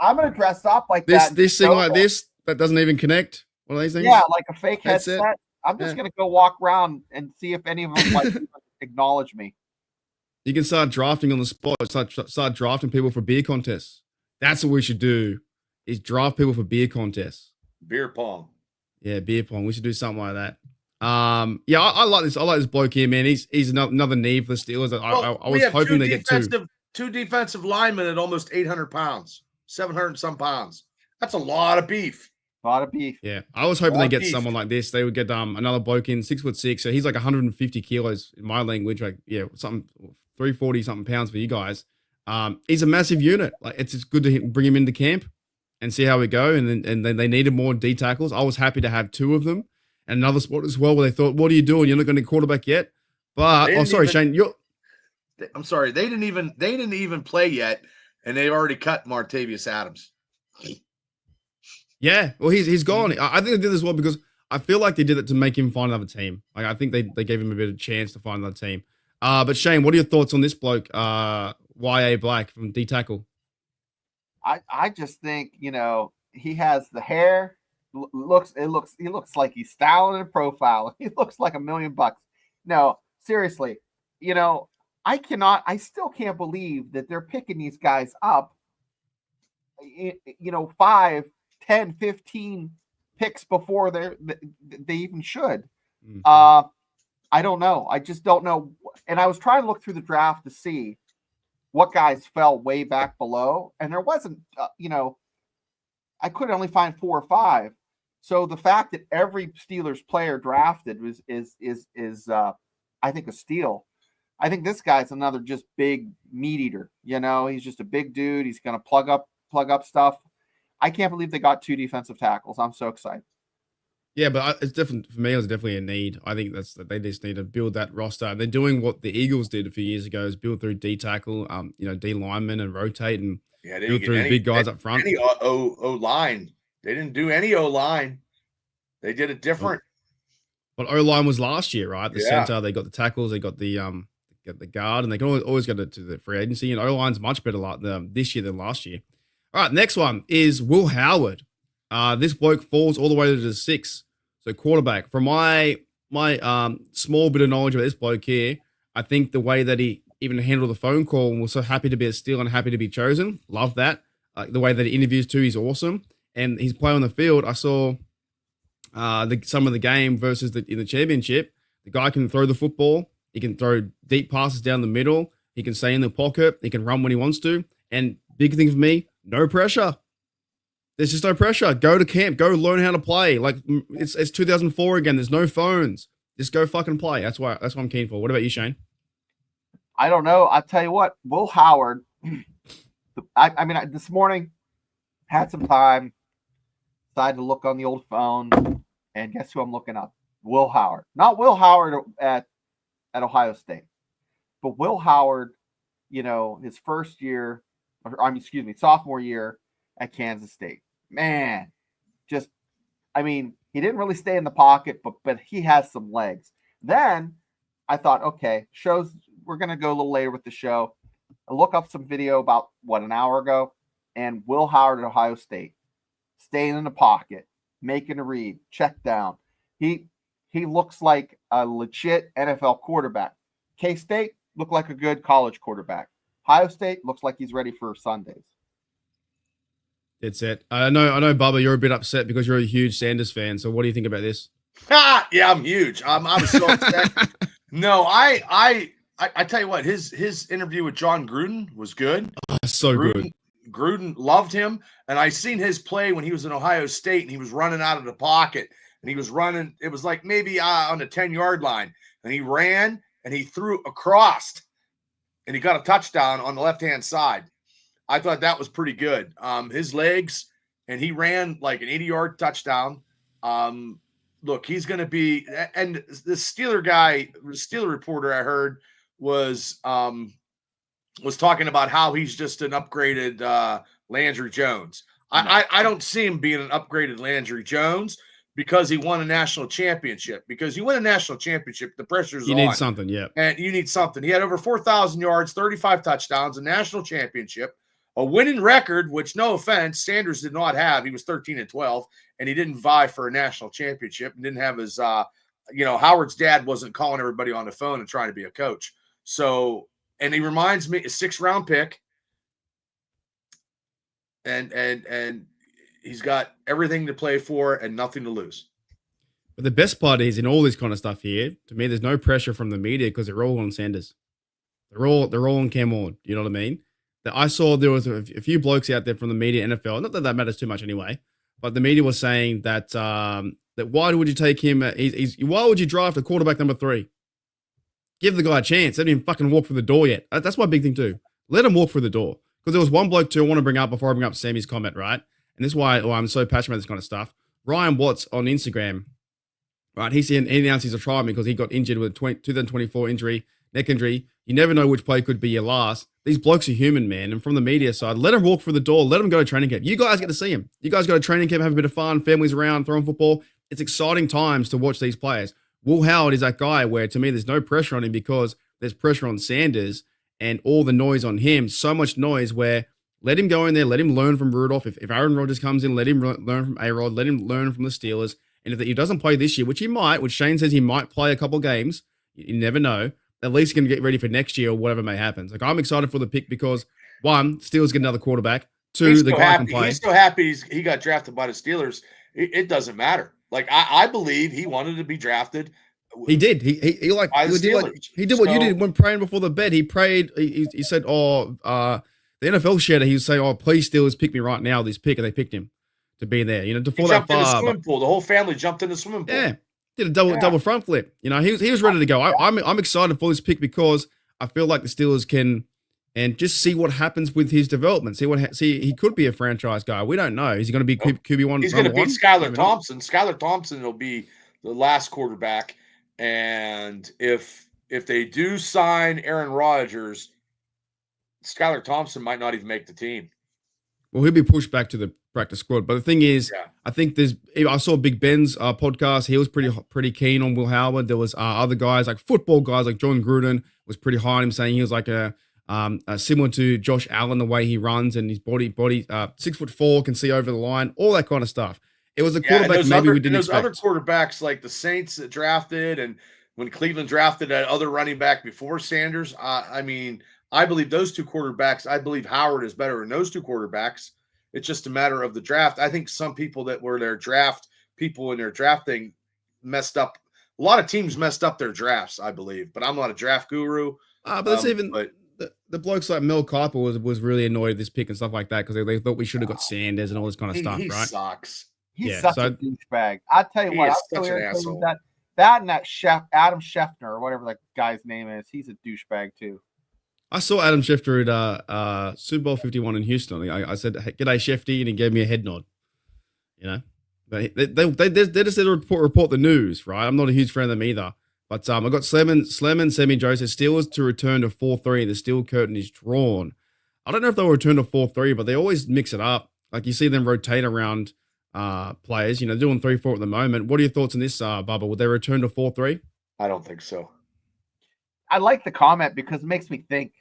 I'm going to dress up like this, that. This thing like this that doesn't even connect. One of these things? Yeah, like a fake headset. I'm just going to go walk around and see if any of them like acknowledge me. You can start drafting on the spot. Start drafting people for beer contests. That's what we should do, is draft people for beer contests. Beer pong. Yeah, beer pong. We should do something like that. I like this. I like this bloke here, man. He's another need for the Steelers. I was hoping they get two defensive linemen at almost 800 pounds, 700 and some pounds. That's a lot of beef. Yeah, I was hoping they get someone like this. They would get another bloke in 6'6". So he's like 150 kilos in my language. Like something 340 something pounds for you guys. He's a massive unit. Like it's just good to bring him into camp and see how we go. And then they needed more D tackles. I was happy to have 2 of them. And another spot as well where they thought, what are you doing? You're not going to quarterback yet. But Shane, I'm sorry, they didn't even play yet, and they already cut Martavius Adams. Yeah, well, he's gone. I think they did this well because I feel like they did it to make him find another team. Like I think they gave him a bit of chance to find another team. But Shane, what are your thoughts on this bloke, YA Black from D tackle? I just think he has the hair. He looks like he's styling and profiling. He looks like $1 million. No, seriously, I still can't believe that they're picking these guys up, 5, 10, 15 picks before they even should. I don't know. I just don't know. And I was trying to look through the draft to see what guys fell way back below, and there wasn't, I could only find 4 or 5. So the fact that every Steelers player drafted is I think a steal. I think this guy's another just big meat eater. He's just a big dude. He's going to plug up stuff. I can't believe they got 2 defensive tackles. I'm so excited. Yeah, but it's different for me. It was definitely a need. I think they just need to build that roster. And they're doing what the Eagles did a few years ago: is build through D tackle, D linemen, and rotate and build through the big guys up front. Any O line. They didn't do any O line. They did it different. But O line was last year, right? The center, they got the tackles, they got the guard, and they can always go to the free agency. And O line's much better this year than last year. All right, next one is Will Howard. This bloke falls all the way to the 6. So quarterback, from my small bit of knowledge of this bloke here, I think the way that he even handled the phone call and was so happy to be a Steel and happy to be chosen, love that. The way that he interviews too, he's awesome. And his play on the field, I saw some of the game versus in the championship. The guy can throw the football. He can throw deep passes down the middle. He can stay in the pocket. He can run when he wants to. And big thing for me, no pressure. There's just no pressure. Go to camp. Go learn how to play. Like it's 2004 again. There's no phones. Just go fucking play. That's what I'm keen for. What about you, Shane? I don't know. I'll tell you what, Will Howard. I mean, this morning had some time. Decided to look on the old phone, and guess who I'm looking up? Will Howard. Not Will Howard at Ohio State, but Will Howard. You know, his first year, sophomore year at Kansas State. Man, just, I mean, he didn't really stay in the pocket, but he has some legs. Then I thought, okay, we're going to go a little later with the show. I look up some video about, an hour ago, and Will Howard at Ohio State, staying in the pocket, making a read, check down. He looks like a legit NFL quarterback. K-State looked like a good college quarterback. Ohio State looks like he's ready for Sundays. That's it. I know, Bubba, you're a bit upset because you're a huge Sanders fan. So what do you think about this? Yeah, I'm huge. I'm so upset. No, I tell you what, his interview with John Gruden was good. Oh, so good. Gruden loved him, and I seen his play when he was in Ohio State, and he was running out of the pocket, and he was running. It was like maybe on the 10-yard line, and he ran and he threw across, and he got a touchdown on the left-hand side. I thought that was pretty good. His legs, and he ran like an 80-yard touchdown. Look, he's going to be, and the Steeler reporter I heard was talking about how he's just an upgraded Landry Jones. I don't see him being an upgraded Landry Jones because he won a national championship. Because you win a national championship, the pressure's on. You need something, yeah. And you need something. He had over 4,000 yards, 35 touchdowns, a national championship, a winning record, which, no offense, Sanders did not have. He was 13-12, and he didn't vie for a national championship and didn't have his Howard's dad wasn't calling everybody on the phone and trying to be a coach. So, and he reminds me, a 6th-round pick, and he's got everything to play for and nothing to lose. But the best part is in all this kind of stuff here, to me, there's no pressure from the media because they're all on Sanders. They're all on Cam Ward. You know what I mean? That I saw there was a few blokes out there from the media, NFL. Not that matters too much anyway, but the media was saying that that why would you take him? Why would you draft a quarterback number 3? Give the guy a chance. Let him fucking walk through the door yet. That's my big thing too. Let him walk through the door. Because there was one bloke too I want to bring up before I bring up Sammy's comment, right? And this is why I'm so passionate about this kind of stuff. Ryan Watts on Instagram, right? He announced he's a try because he got injured with a 2024 neck injury. You never know which play could be your last. These blokes are human, man. And from the media side, let him walk through the door. Let him go to training camp. You guys get to see him. You guys go to training camp, have a bit of fun, families around, throwing football. It's exciting times to watch these players. Will Howard is that guy where, to me, there's no pressure on him because there's pressure on Sanders and all the noise on him. So much noise where let him go in there, let him learn from Rudolph. If Aaron Rodgers comes in, let him learn from A-Rod, let him learn from the Steelers. And if he doesn't play this year, which he might, which Shane says he might play a couple games, you never know, at least he can get ready for next year or whatever may happen. Like, I'm excited for the pick because, 1, Steelers get another quarterback. 2, the guy can play. He's so happy he got drafted by the Steelers. It doesn't matter. Like, I believe he wanted to be drafted. He did. He did what you did when praying before the bed. He prayed. He said, the NFL shared it. He would say, please Steelers pick me right now, this pick. And they picked him to be there. To fall that far. In the swimming pool. The whole family jumped in the swimming pool. Yeah. Did a double front flip. He was ready to go. I'm excited for this pick because I feel like the Steelers can and just see what happens with his development. See he could be a franchise guy. We don't know. Is he going to be QB1? He's going to beat Skylar Thompson. Skylar Thompson will be the last quarterback. And if they do sign Aaron Rodgers, Skylar Thompson might not even make the team. Well, he'll be pushed back to the practice squad. But the thing is, I think I saw Big Ben's podcast. He was pretty keen on Will Howard. There was other guys, like football guys, like John Gruden was pretty high on him, saying he was like similar to Josh Allen, the way he runs and his body 6'4", can see over the line, all that kind of stuff. It was a Yeah, and quarterback maybe we didn't those other expect. quarterbacks like the Saints that drafted, and when Cleveland drafted that other running back before Sanders, I mean, I believe those two quarterbacks. I believe Howard is better than those two quarterbacks. It's just a matter of the draft. I think some people that were their draft people in their drafting messed up. A lot of teams messed up their drafts, I believe, but I'm not a draft guru. But that's even But the blokes like Mel Kiper was really annoyed at this pick and stuff like that because they thought we should have got Sanders and all this kind of stuff, he right? sucks. He's Yeah, such so- a douchebag. I tell you He what, is I'm so such an irritated with asshole. that and that Adam Schefter or whatever that guy's name is. He's a douchebag too. I saw Adam Schefter at Super Bowl 51 in Houston. I said, hey, "G'day, Shefty," and he gave me a head nod. You know, but they just said to report the news, right? I'm not a huge fan of them either. But I got Slemon, Sammy Joe says Steelers to return to 4-3. The steel curtain is drawn. I don't know if they'll return to 4-3, but they always mix it up. Like you see them rotate around players. You know, doing 3-4 at the moment. What are your thoughts on this, Bubba? Would they return to 4-3? I don't think so. I like the comment because it makes me think.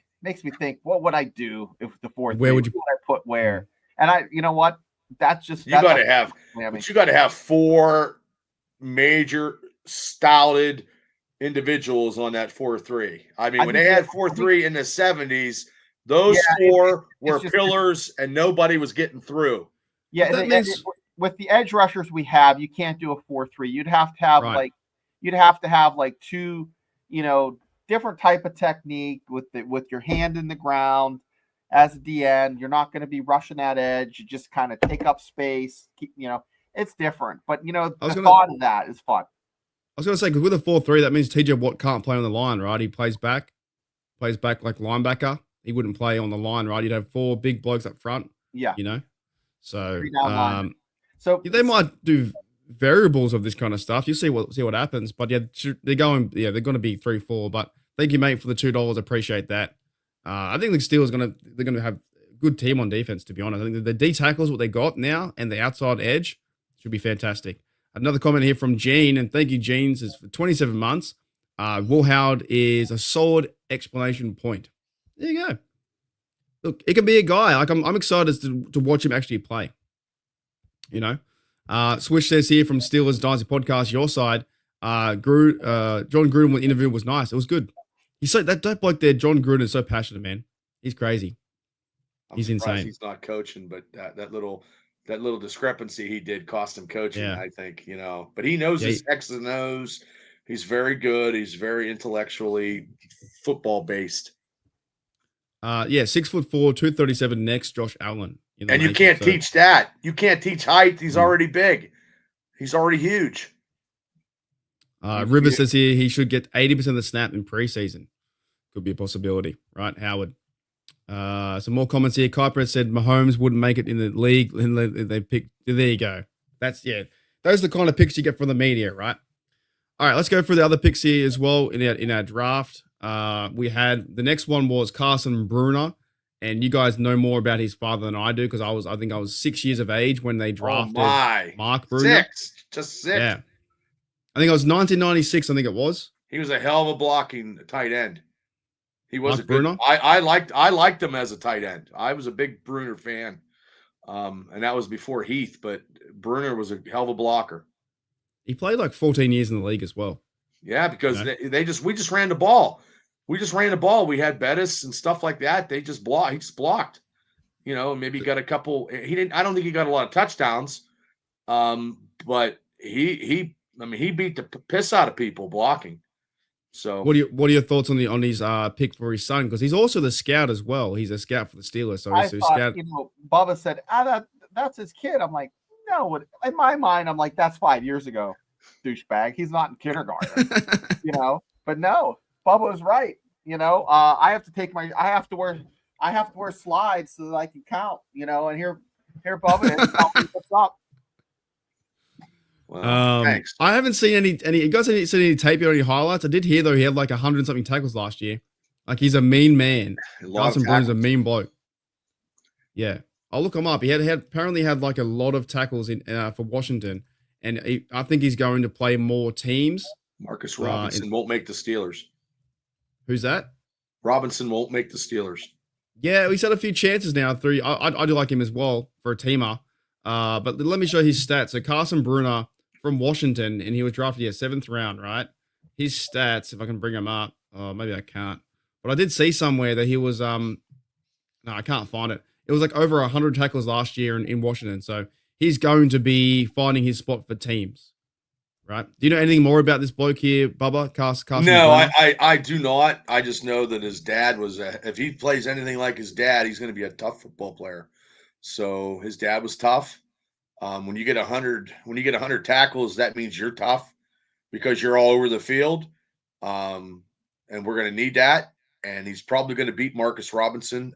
What would I do if the fourth? Where would you- Who would I put where? And you know what? That's just You got to have, but you got to have 4 major stouted individuals on that 4-3. I mean, when they had 4-3 in the 70s, those 4 were pillars and nobody was getting through. Yeah, with the edge rushers we have, you can't do a 4-3. You'd have to have like 2, different type of technique with your hand in the ground as a DN. You're not going to be rushing that edge. You just kind of take up space. It's different. But thought of that is fun. I was going to say, because with a 4-3, that means TJ Watt can't play on the line, right? He plays back like linebacker. He wouldn't play on the line, right? You'd have 4 big blokes up front. Yeah. So they might do variables of this kind of stuff. You see what happens. But yeah, they're going to be 3-4. But thank you, mate, for the $2. Appreciate that. I think the Steelers they're gonna have a good team on defense, to be honest. I think the D tackles what they got now and the outside edge should be fantastic. Another comment here from Gene, and thank you, Gene, says for 27 months. Will Howard is a solid explanation point. There you go. Look, it can be a guy. Like I'm excited to watch him actually play. Swish says here from Steelers Dynasty Podcast, your side. John Gruden interview was nice. It was good. He's so that bloke there, John Gruden, is so passionate, man. He's crazy. He's insane. He's not coaching, but that little discrepancy he did cost him coaching. Yeah. I think but he knows his X's and O's. He's very good. He's very intellectually football based. 6'4", 237 next, Josh Allen. And you can't teach that. You can't teach height. He's already big. He's already huge. Rivers says here he should get 80% of the snap in preseason. Could be a possibility, right, Howard? Some more comments here. Kuiper said Mahomes wouldn't make it in the league. They picked. There you go. Those are the kind of picks you get from the media, right? All right, let's go through the other picks here as well in our draft. We had the next one was Carson Bruner, and you guys know more about his father than I do because I think I was 6 years of age when they drafted Mark Bruner. 6. Yeah, I think it was 1996. I think it was. He was a hell of a blocking tight end. He was Mark Bruner. I liked him as a tight end. I was a big Bruner fan, and that was before Heath. But Bruner was a hell of a blocker. He played like 14 years in the league as well. Yeah, because we just ran the ball. We just ran the ball. We had Bettis and stuff like that. They just blocked. He just blocked. Maybe got a couple. He didn't. I don't think he got a lot of touchdowns. But he beat the piss out of people blocking. So what are your thoughts on his pick for his son? Because he's also the scout as well. He's a scout for the Steelers. So he's a scout. Bubba said, that's his kid. I'm like, no. In my mind, I'm like, that's 5 years ago, douchebag. He's not in kindergarten, But no, Bubba was right. I have to wear slides so that I can count. And here Bubba is. What's up? Well, thanks. I haven't seen any. You guys haven't seen any tape or any highlights? I did hear though he had like 100 something tackles last year. Like he's a mean man. Carson Bruner's a mean bloke. Yeah, I'll look him up. He apparently had like a lot of tackles in for Washington, and I think he's going to play more teams. Marcus Robinson won't make the Steelers. Who's that? Robinson won't make the Steelers. Yeah, he's had a few chances now. I do like him as well for a teamer. But let me show his stats. So Carson Brunner from Washington, and he was drafted 7th round, right? His stats, if I can bring them up. Oh, maybe I can't. But I did see somewhere that he was no, I can't find it. It was like over 100 tackles last year in Washington. So he's going to be finding his spot for teams, right? Do you know anything more about this bloke here, Bubba? Carson No, Brunner? I do not. I just know that his dad was if he plays anything like his dad, he's going to be a tough football player. So his dad was tough. When you get 100 tackles, that means you're tough because you're all over the field. And we're going to need that. And he's probably going to beat Marcus Robinson.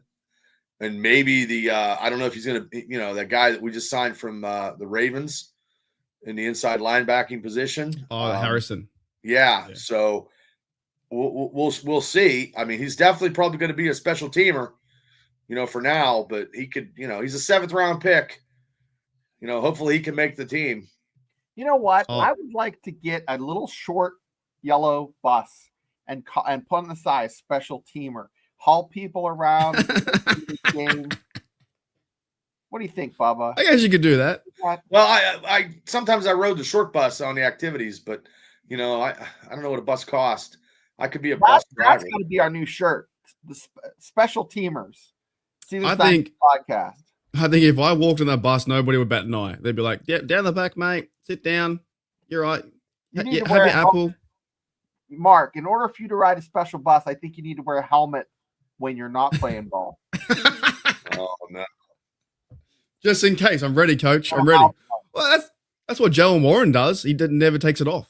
And maybe I don't know if he's going to, that guy that we just signed from the Ravens in the inside linebacking position. Oh, Harrison. Yeah. So we'll see. I mean, he's definitely probably going to be a special teamer, for now, but he could, he's a 7th round pick. Hopefully he can make the team. You know what? Oh. I would like to get a little short yellow bus and put on the side special teamer. Haul people around the game. What do you think, Bubba? I guess you could do that. Well, I sometimes I rode the short bus on the activities, but I don't know what a bus cost. I could be a bus driver. That's going to be our new shirt. The special teamers. See this podcast. I think if I walked on that bus, nobody would bat an eye. They'd be like, "Yeah, down the back, mate. Sit down. You're right. You need have to wear your apple." Mark, in order for you to ride a special bus, I think you need to wear a helmet when you're not playing ball. Oh no! Just in case, I'm ready, Coach. I'm ready. Well, that's what Jalen Warren does. He never takes it off.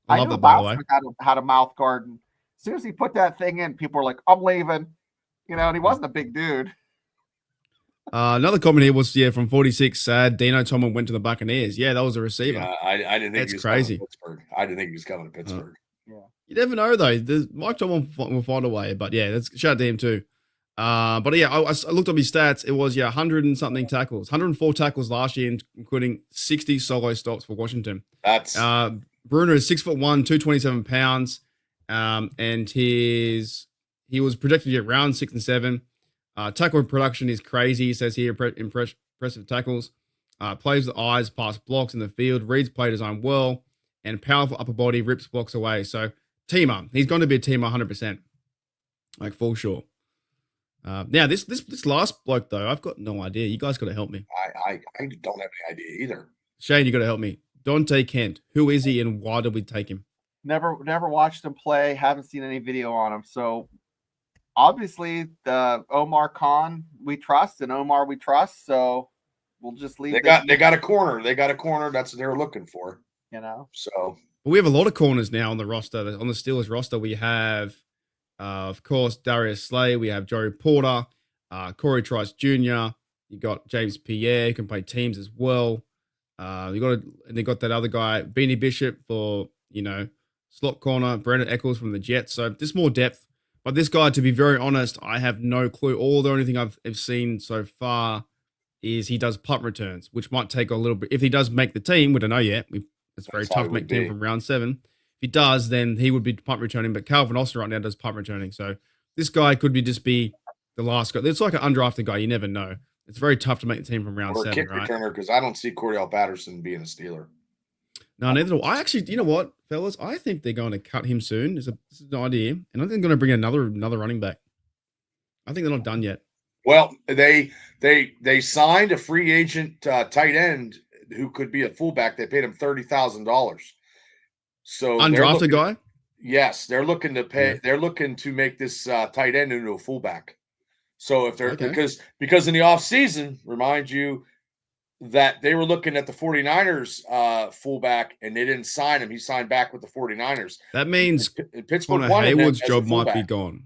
I love that, by the way. Had a mouth guard. And as soon as he put that thing in, people were like, "I'm leaving," and he wasn't a big dude. Another comment here was from 46. Dino Tomlin went to the Buccaneers. Yeah, that was a receiver. Yeah, I didn't think that's he was crazy. Coming to Pittsburgh. I didn't think he was coming to Pittsburgh. Yeah, you never know though. Mike Tomlin will find a way. But yeah, let's shout out to him too. But yeah, I looked up his stats. It was 100 and something tackles, 104 tackles last year, including 60 solo stops for Washington. That's Bruner is 6'1", 227 pounds, and he was projected to get round 6 and 7. Tackle production is crazy. He says here, impressive tackles. Plays with eyes, past blocks in the field, reads play design well, and powerful upper body, rips blocks away. So teamer, he's going to be a teamer 100%, like full sure. Now this last bloke though, I've got no idea. You guys got to help me. I don't have any idea either. Shane, you got to help me. Dante Kent, who is he and why did we take him? Never watched him play. Haven't seen any video on him. So obviously the Omar Khan we trust and Omar we trust. So we'll just leave. They got a corner. They got a corner. That's what they're looking for. So we have a lot of corners now on the roster. On the Steelers roster, we have. Of course, Darius Slay. We have Joey Porter, Corey Trice Jr. You got James Pierre, who can play teams as well. They got that other guy, Beanie Bishop, for slot corner. Brandon Eccles from the Jets. So there's more depth. But this guy, to be very honest, I have no clue. All the only thing I've seen so far is he does punt returns, which might take a little bit. If he does make the team, we don't know yet. It's very tough to make the team from round 7. If he does, then he would be punt returning. But Calvin Austin right now does punt returning. So this guy could just be the last guy. It's like an undrafted guy. You never know. It's very tough to make the team from round 7, kick right? Returner, because I don't see Cordell Patterson being a Steeler. No, neither do I. Actually, you know what, fellas? I think they're going to cut him soon. This is an idea. And I think they're going to bring another running back. I think they're not done yet. Well, they signed a free agent tight end who could be a fullback. They paid him $30,000. So undrafted guy? Yes, they're looking to pay. Yeah. They're looking to make this tight end into a fullback. So if they're because in the offseason, remind you that they were looking at the 49ers fullback and they didn't sign him. He signed back with the 49ers. That means Pittsburgh Connor Hayward's job might be gone.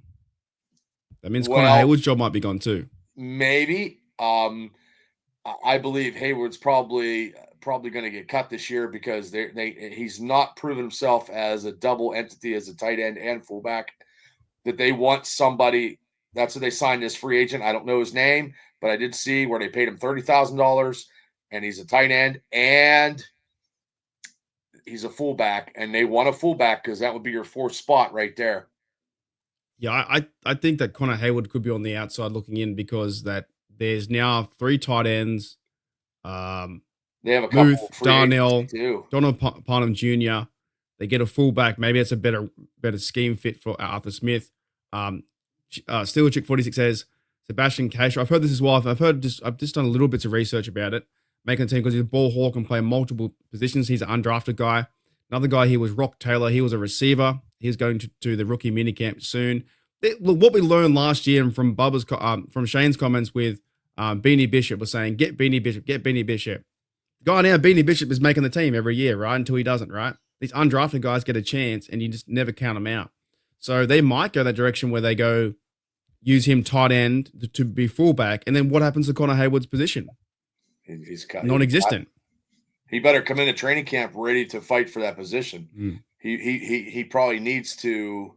That means Connor Hayward's job might be gone too. Maybe. I believe Hayward's probably going to get cut this year because he's not proven himself as a double entity as a tight end and fullback. That they want somebody. That's what they signed this free agent. I don't know his name, but I did see where they paid him $30,000, and he's a tight end and he's a fullback, and they want a fullback because that would be your 4th spot right there. Yeah, I think that Connor Hayward could be on the outside looking in because that there's now 3 tight ends They have a couple Muth, of free Darnell, agents too. Donald Parham Jr. They get a fullback. Maybe it's a better scheme fit for Arthur Smith. Steel Chick 46 says Sebastian Cash. I've heard this as well. I've just done a little bits of research about it. Making the team because he's a ball hawk and play multiple positions. He's an undrafted guy. Another guy here was Rock Taylor. He was a receiver. He's going to the rookie minicamp soon. Look, what we learned last year and from from Shane's comments with Beanie Bishop was saying, get Beanie Bishop, get Beanie Bishop. The guy now, Beanie Bishop, is making the team every year, right? Until he doesn't, right? These undrafted guys get a chance and you just never count them out. So they might go that direction where they go use him tight end to be fullback. And then what happens to Connor Haywood's position? He's non-existent. He better come into training camp ready to fight for that position. He probably needs to,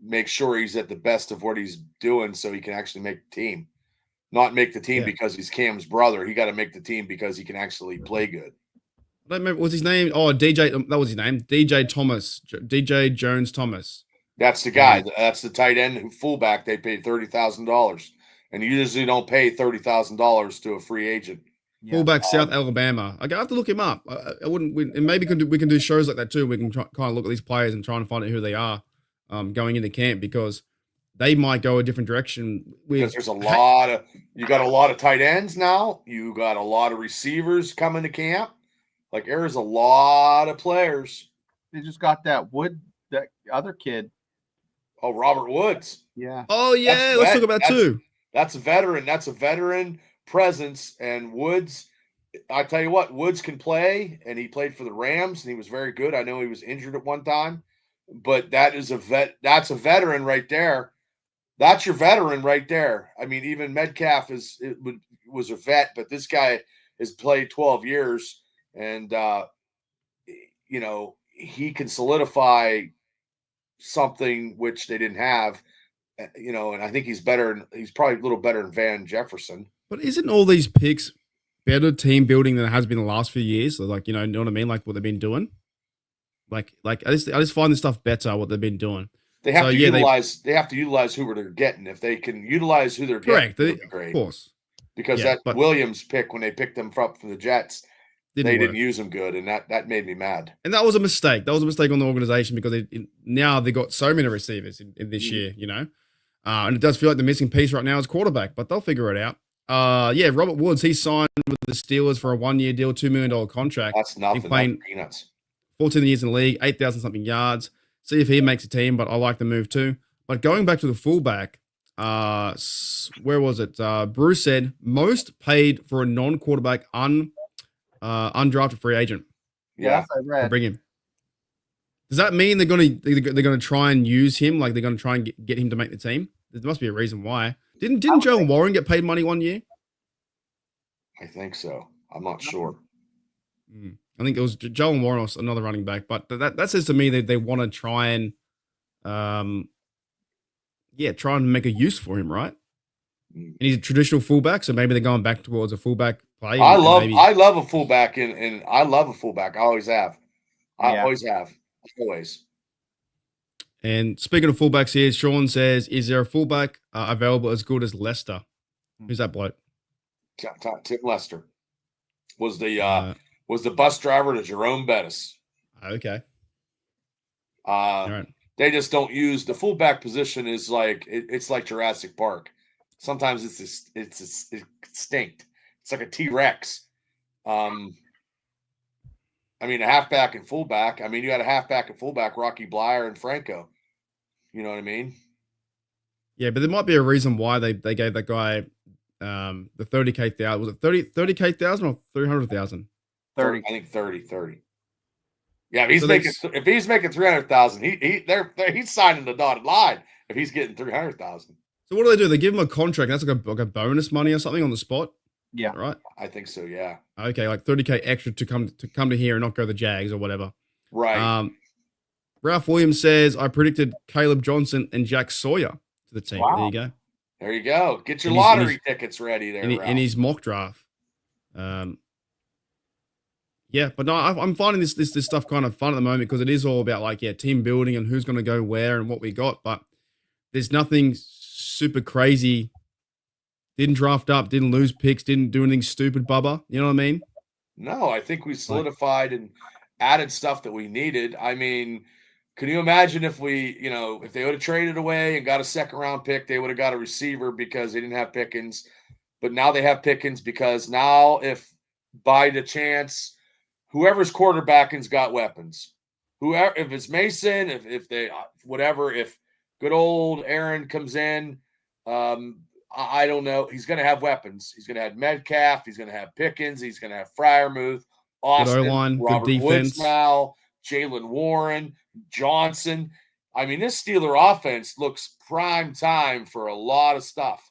make sure he's at the best of what he's doing so he can actually make the team. Not make the team because he's Cam's brother. He got to make the team because he can actually play good. I don't remember, what's his name? Oh, DJ. That was his name. DJ Thomas. DJ Jones Thomas. That's the guy. That's the tight end fullback. They paid $30,000, and you usually don't pay $30,000 to a free agent. Fullback, South Alabama. I have to look him up. I wouldn't. And maybe we can do shows like that too. We can kind of look at these players and try and find out who they are going into camp because they might go a different direction. Because there's you got a lot of tight ends now. You got a lot of receivers coming to camp. Like there's a lot of players. They just got that other kid. Oh, Robert Woods. Yeah. Oh yeah. Let's talk about that too. That's a veteran. That's a veteran presence. And Woods, I tell you what, Woods can play, and he played for the Rams, and he was very good. I know he was injured at one time, but that's a veteran right there. That's your veteran right there. I mean, even Metcalf was a vet, but this guy has played 12 years, and he can solidify something which they didn't have. And I think he's better. He's probably a little better than Van Jefferson. But isn't all these picks better team building than it has been the last few years? So like, you know what I mean? Like what they've been doing. Like I just find this stuff better. What they've been doing. They have to utilize. They have to utilize who they're getting. If they can utilize who they're getting, correct, great. Of course. Because Williams pick when they picked them up from the Jets, didn't use them good, and that made me mad. And that was a mistake. That was a mistake on the organization because now they got so many receivers in this year, and it does feel like the missing piece right now is quarterback, but they'll figure it out. Robert Woods, he signed with the Steelers for a 1-year deal, $2 million contract. That's nothing. Playing that's peanuts. 14 years in the league, 8,000 something yards. See if he makes a team, but I like the move too. But going back to the fullback, where was it? Bruce said most paid for a non-quarterback undrafted free agent. Yes, I read. Bring him. Does that mean they're gonna try and use him? Like they're gonna try and get him to make the team? There must be a reason why. Didn't Joe Warren get paid money 1 year? I think so. I'm not sure. I think it was Joe Warren or another running back, but that says to me that they want to try and try and make a use for him, right? And he's a traditional fullback, so maybe they're going back towards a fullback play. I love a fullback, and I love a fullback. I always have. Always have. Always. And speaking of fullbacks here, Sean says, is there a fullback available as good as Lester? Who's that bloke? Tim Lester was the bus driver to Jerome Bettis. Okay. All right. They just don't use the fullback position. Is like it's like Jurassic Park. Sometimes it's extinct. It's like a T-Rex. I mean, a halfback and fullback. I mean, you got a halfback and fullback, Rocky Blyer and Franco. You know what I mean? Yeah, but there might be a reason why they gave that guy the 30K thousand. Was it 30K thousand or 300,000? 30. I think 30. Yeah, if he's making 300,000, he's signing the dotted line if he's getting 300,000. So what do? They give him a contract. That's like a bonus money or something on the spot. Yeah, right. I think so. Yeah. Okay, like 30K extra to come to here and not go to the Jags or whatever. Right. Ralph Williams says I predicted Caleb Johnson and Jack Sawyer to the team. Wow. There you go. There you go. Get your lottery tickets ready there. In his mock draft. Yeah, but no, I'm finding this stuff kind of fun at the moment because it is all about team building and who's going to go where and what we got. But there's nothing super crazy Didn't draft up, didn't lose picks, didn't do anything stupid, Bubba. You know what I mean? No, I think we solidified and added stuff that we needed. I mean, can you imagine if if they would have traded away and got a second round pick, they would have got a receiver because they didn't have Pickens. But now they have Pickens because now if by the chance whoever's quarterbacking's got weapons. Whoever, if it's Mason, if they whatever, if good old Aaron comes in, I don't know. He's going to have weapons. He's going to have Metcalf. He's going to have Pickens. He's going to have Freiermuth, Austin, O-line, good Robert defense. Woods now, Jalen Warren, Johnson. I mean, this Steeler offense looks prime time for a lot of stuff.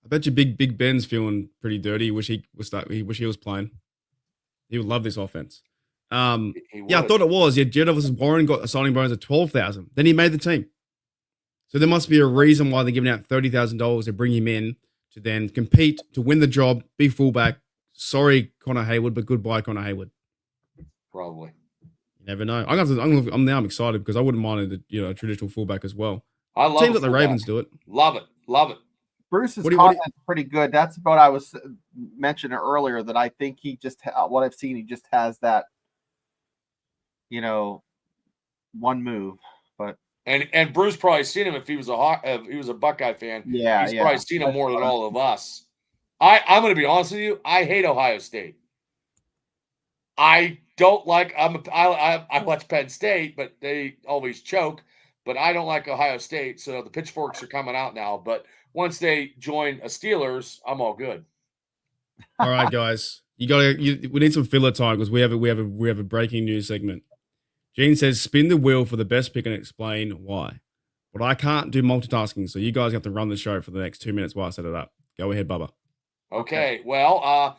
I bet you Big Ben's feeling pretty dirty. Wish he was playing. He would love this offense. Yeah, I thought it was. Yeah, Jed versus Warren got a signing bonus of $12,000. Then he made the team. So there must be a reason why they're giving out $30,000 to bring him in to then compete, to win the job, be fullback. Sorry, Connor Hayward, but goodbye, Connor Hayward. Probably. You never know. I'm excited because I wouldn't mind a traditional fullback as well. I love teams like the Ravens do it. Love it. Love it. Bruce's comment is pretty good. That's what I was mentioning earlier, that I think he just, what I've seen, he just has that, one move. But and Bruce probably seen him if he was a Buckeye fan. Yeah, he's probably seen him more than all of us. I'm going to be honest with you. I hate Ohio State. I don't like. I watch Penn State, but they always choke. But I don't like Ohio State, so the pitchforks are coming out now. But once they join a Steelers, I'm all good. All right, guys, we need some filler time because we have a breaking news segment. Gene says, "Spin the wheel for the best pick and explain why." But I can't do multitasking, so you guys have to run the show for the next 2 minutes while I set it up. Go ahead, Bubba. Okay. Well,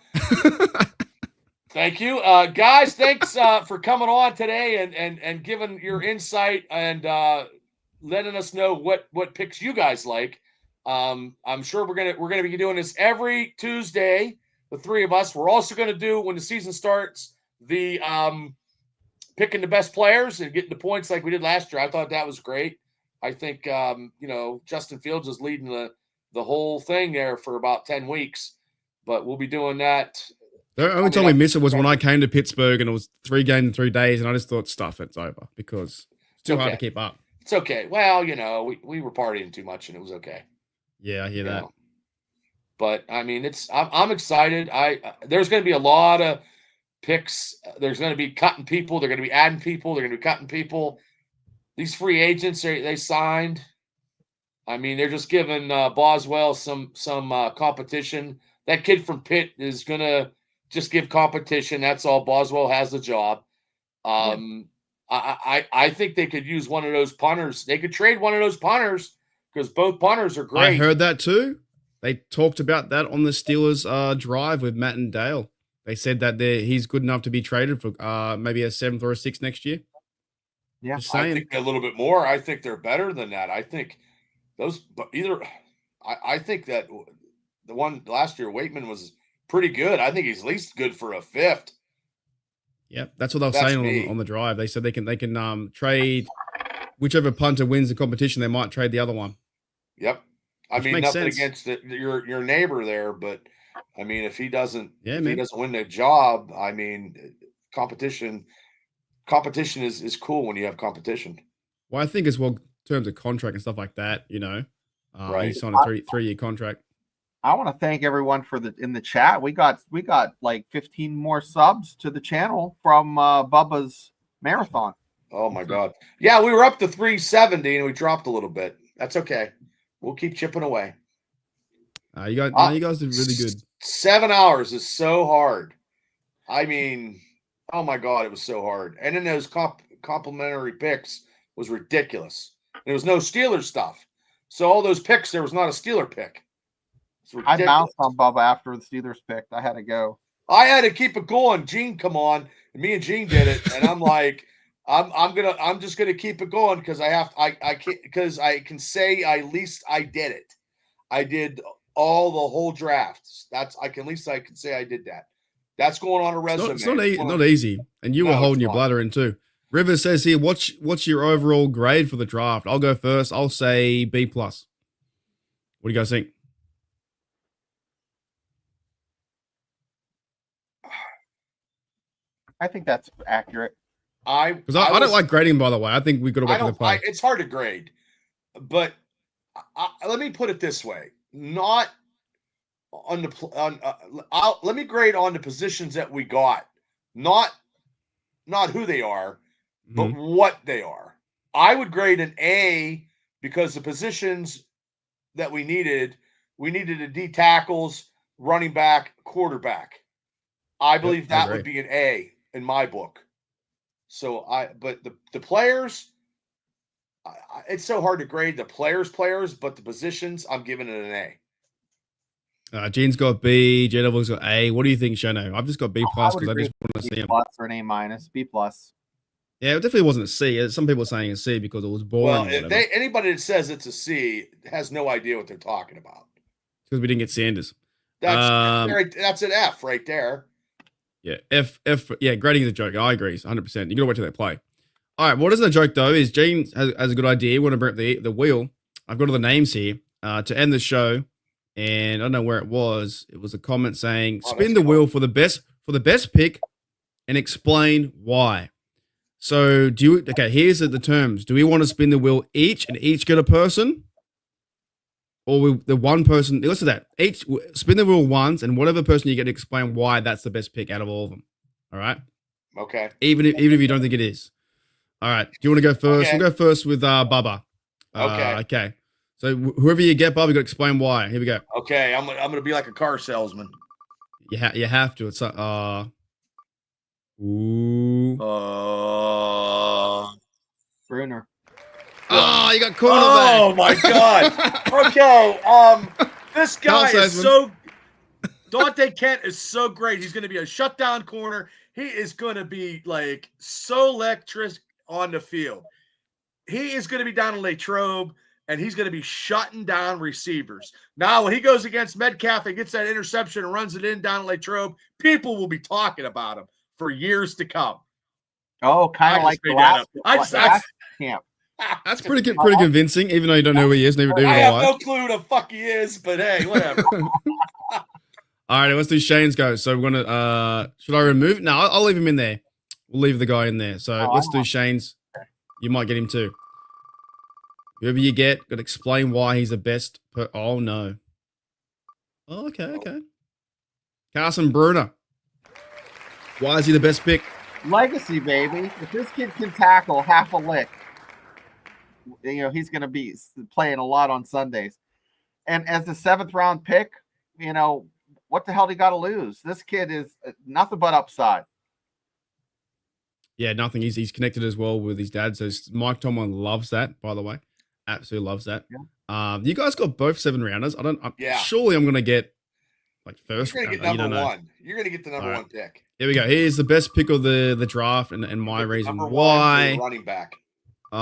thank you, guys. Thanks for coming on today and giving your insight and letting us know what picks you guys like. I'm sure we're gonna be doing this every Tuesday. The three of us. We're also gonna do, when the season starts, the picking the best players and getting the points like we did last year. I thought that was great. I think Justin Fields is leading the whole thing there for about 10 weeks, but we'll be doing that. The only time we missed it was when I came to Pittsburgh and it was 3 games in 3 days, and I just thought, stuff, it's over because it's too hard to keep up. It's okay. Well, we were partying too much and it was okay. Yeah, I hear that. But I mean, I'm excited. There's going to be a lot of picks. There's going to be cutting people. They're going to be adding people. They're going to be cutting people. These free agents they signed. I mean, they're just giving Boswell some competition. That kid from Pitt is going to just give competition. That's all. Boswell has the job. I think they could use one of those punters. They could trade one of those punters because both punters are great. I heard that too. They talked about that on the Steelers drive with Matt and Dale. They said that he's good enough to be traded for maybe a 7th or a 6th next year. Yeah, I think a little bit more. I think they're better than that. I think I think that the one last year, Waitman, was pretty good. I think he's at least good for a 5th. Yep, that's what they were saying on the drive. They said they can trade whichever punter wins the competition. They might trade the other one. Yep, I mean nothing against your neighbor there, but I mean if he doesn't win the job, I mean competition is cool when you have competition. Well, I think as well in terms of contract and stuff like that, right. He signed a 3-year contract. I want to thank everyone in the chat. We got like 15 more subs to the channel from Bubba's marathon. Oh my God. Yeah, we were up to 370 and we dropped a little bit. That's okay. We'll keep chipping away. You guys did really good. 7 hours is so hard. I mean, oh my God, it was so hard. And then those complimentary picks was ridiculous. There was no Steelers stuff. So all those picks, there was not a Steeler pick. I bounced on Bubba after the Steelers picked. I had to go. I had to keep it going. Gene, come on. And me and Gene did it. And I'm like, I'm just gonna keep it going because I can say at least I did it. I did all the whole drafts. I can say I did that. That's going on a resume. It's not easy. And you were holding your bladder in too. River says here, what's your overall grade for the draft? I'll go first. I'll say B+. What do you guys think? I think that's accurate. Because I don't like grading, by the way. I think we've got to wait for the play. It's hard to grade, but let me put it this way: not on the let me grade on the positions that we got, not who they are, but what they are. I would grade an A because the positions that we needed a D tackles, running back, quarterback. I believe that would be an A in my book. So but the players, it's so hard to grade the players, but the positions, I'm giving it an A. Gene's got B, J-Level's got A. What do you think, Shano? I've just got B plus because I just want to see him. B plus or an A minus, B plus. Yeah, it definitely wasn't a C. Some people are saying a C because it was boring. Well, anybody that says it's a C has no idea what they're talking about. Because we didn't get Sanders. That's an F right there. Yeah, F. Yeah, grading is a joke. I agree, 100%. You got to wait till they play. All right, what is a joke though? Is Gene has a good idea. We want to bring up the wheel. I've got all the names here to end the show, and I don't know where it was. It was a comment saying, "Spin the wheel for the best pick, and explain why." So here's the terms. Do we want to spin the wheel each get a person? Or the one person, listen to that. Each spin the wheel once, and whatever person you get to explain why that's the best pick out of all of them. All right? Okay. Even if you don't think it is. All right. Do you want to go first? Okay. We'll go first with Bubba. Okay. So whoever you get, Bubba, you got to explain why. Here we go. Okay. I'm gonna be like a car salesman. You have to. It's Bruner. Oh, you got cornerback. Oh my God. Okay. This guy is so Dante Kent is so great. He's going to be a shutdown corner. He is going to be like so electric on the field. He is going to be down in Latrobe, and he's going to be shutting down receivers. Now, when he goes against Metcalf and gets that interception and runs it in down in Latrobe, people will be talking about him for years to come. Oh, kind of like the last camp. That's pretty convincing, even though you don't know who he is. Neither do I. I have no clue who the fuck he is, but hey, whatever. All right, let's do Shane's go. So we're gonna should I remove? No, I'll leave him in there. We'll leave the guy in there. So let's do Shane's. You might get him too. Whoever you get, got to explain why he's the best. Oh no. Oh, okay. Carson Bruner. Why is he the best pick? Legacy, baby. If this kid can tackle half a lick, he's going to be playing a lot on Sundays. And as the 7th round pick, what the hell do you got to lose? This kid is nothing but upside. Yeah, nothing. He's connected as well with his dad. So Mike Tomlin loves that, by the way. Absolutely loves that. Yeah. You guys got both 7 rounders. Surely I'm going to get like first. You're going to get number one. You're going to get the number one pick. Here we go. Here's the best pick of the draft and my reason why. Running back. This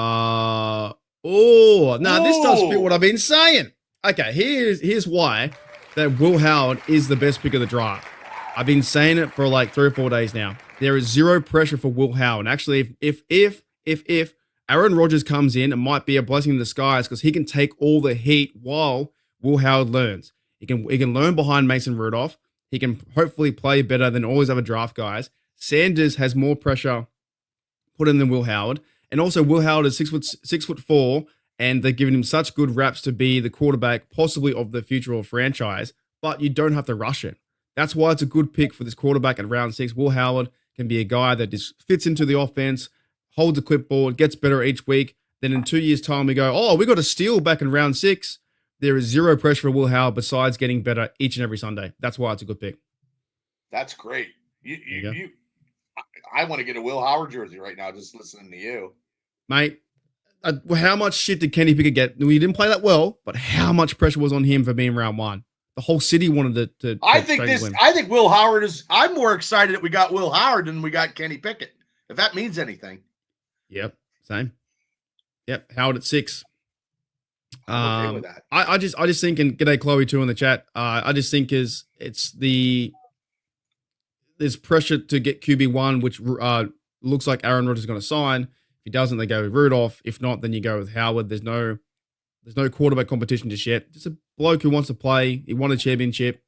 does fit what I've been saying. Okay, here's why that Will Howard is the best pick of the draft. I've been saying it for like 3 or 4 days now. There is zero pressure for Will Howard. Actually, if Aaron Rodgers comes in, it might be a blessing in disguise because he can take all the heat while Will Howard learns. He can learn behind Mason Rudolph. He can hopefully play better than all his other draft guys. Sanders has more pressure put in than Will Howard. And also, Will Howard is 6'4", and they're giving him such good reps to be the quarterback, possibly of the future of franchise. But you don't have to rush it. That's why it's a good pick for this quarterback at round 6. Will Howard can be a guy that just fits into the offense, holds a clipboard, gets better each week. Then in 2 years' time, we go, we got a steal back in round 6. There is zero pressure for Will Howard besides getting better each and every Sunday. That's why it's a good pick. That's great. I want to get a Will Howard jersey right now just listening to you. Mate, how much shit did Kenny Pickett get? He didn't play that well, but how much pressure was on him for being round 1? The whole city wanted to I think Will Howard is – I'm more excited that we got Will Howard than we got Kenny Pickett, if that means anything. Yep, same. Yep, Howard at 6. I'm okay with that. I just think, and g'day Chloe too in the chat. I just think there's pressure to get QB1, which looks like Aaron Rodgers is going to sign. If he doesn't, they go with Rudolph. If not, then you go with Howard. There's no quarterback competition just yet. Just a bloke who wants to play. He won a championship.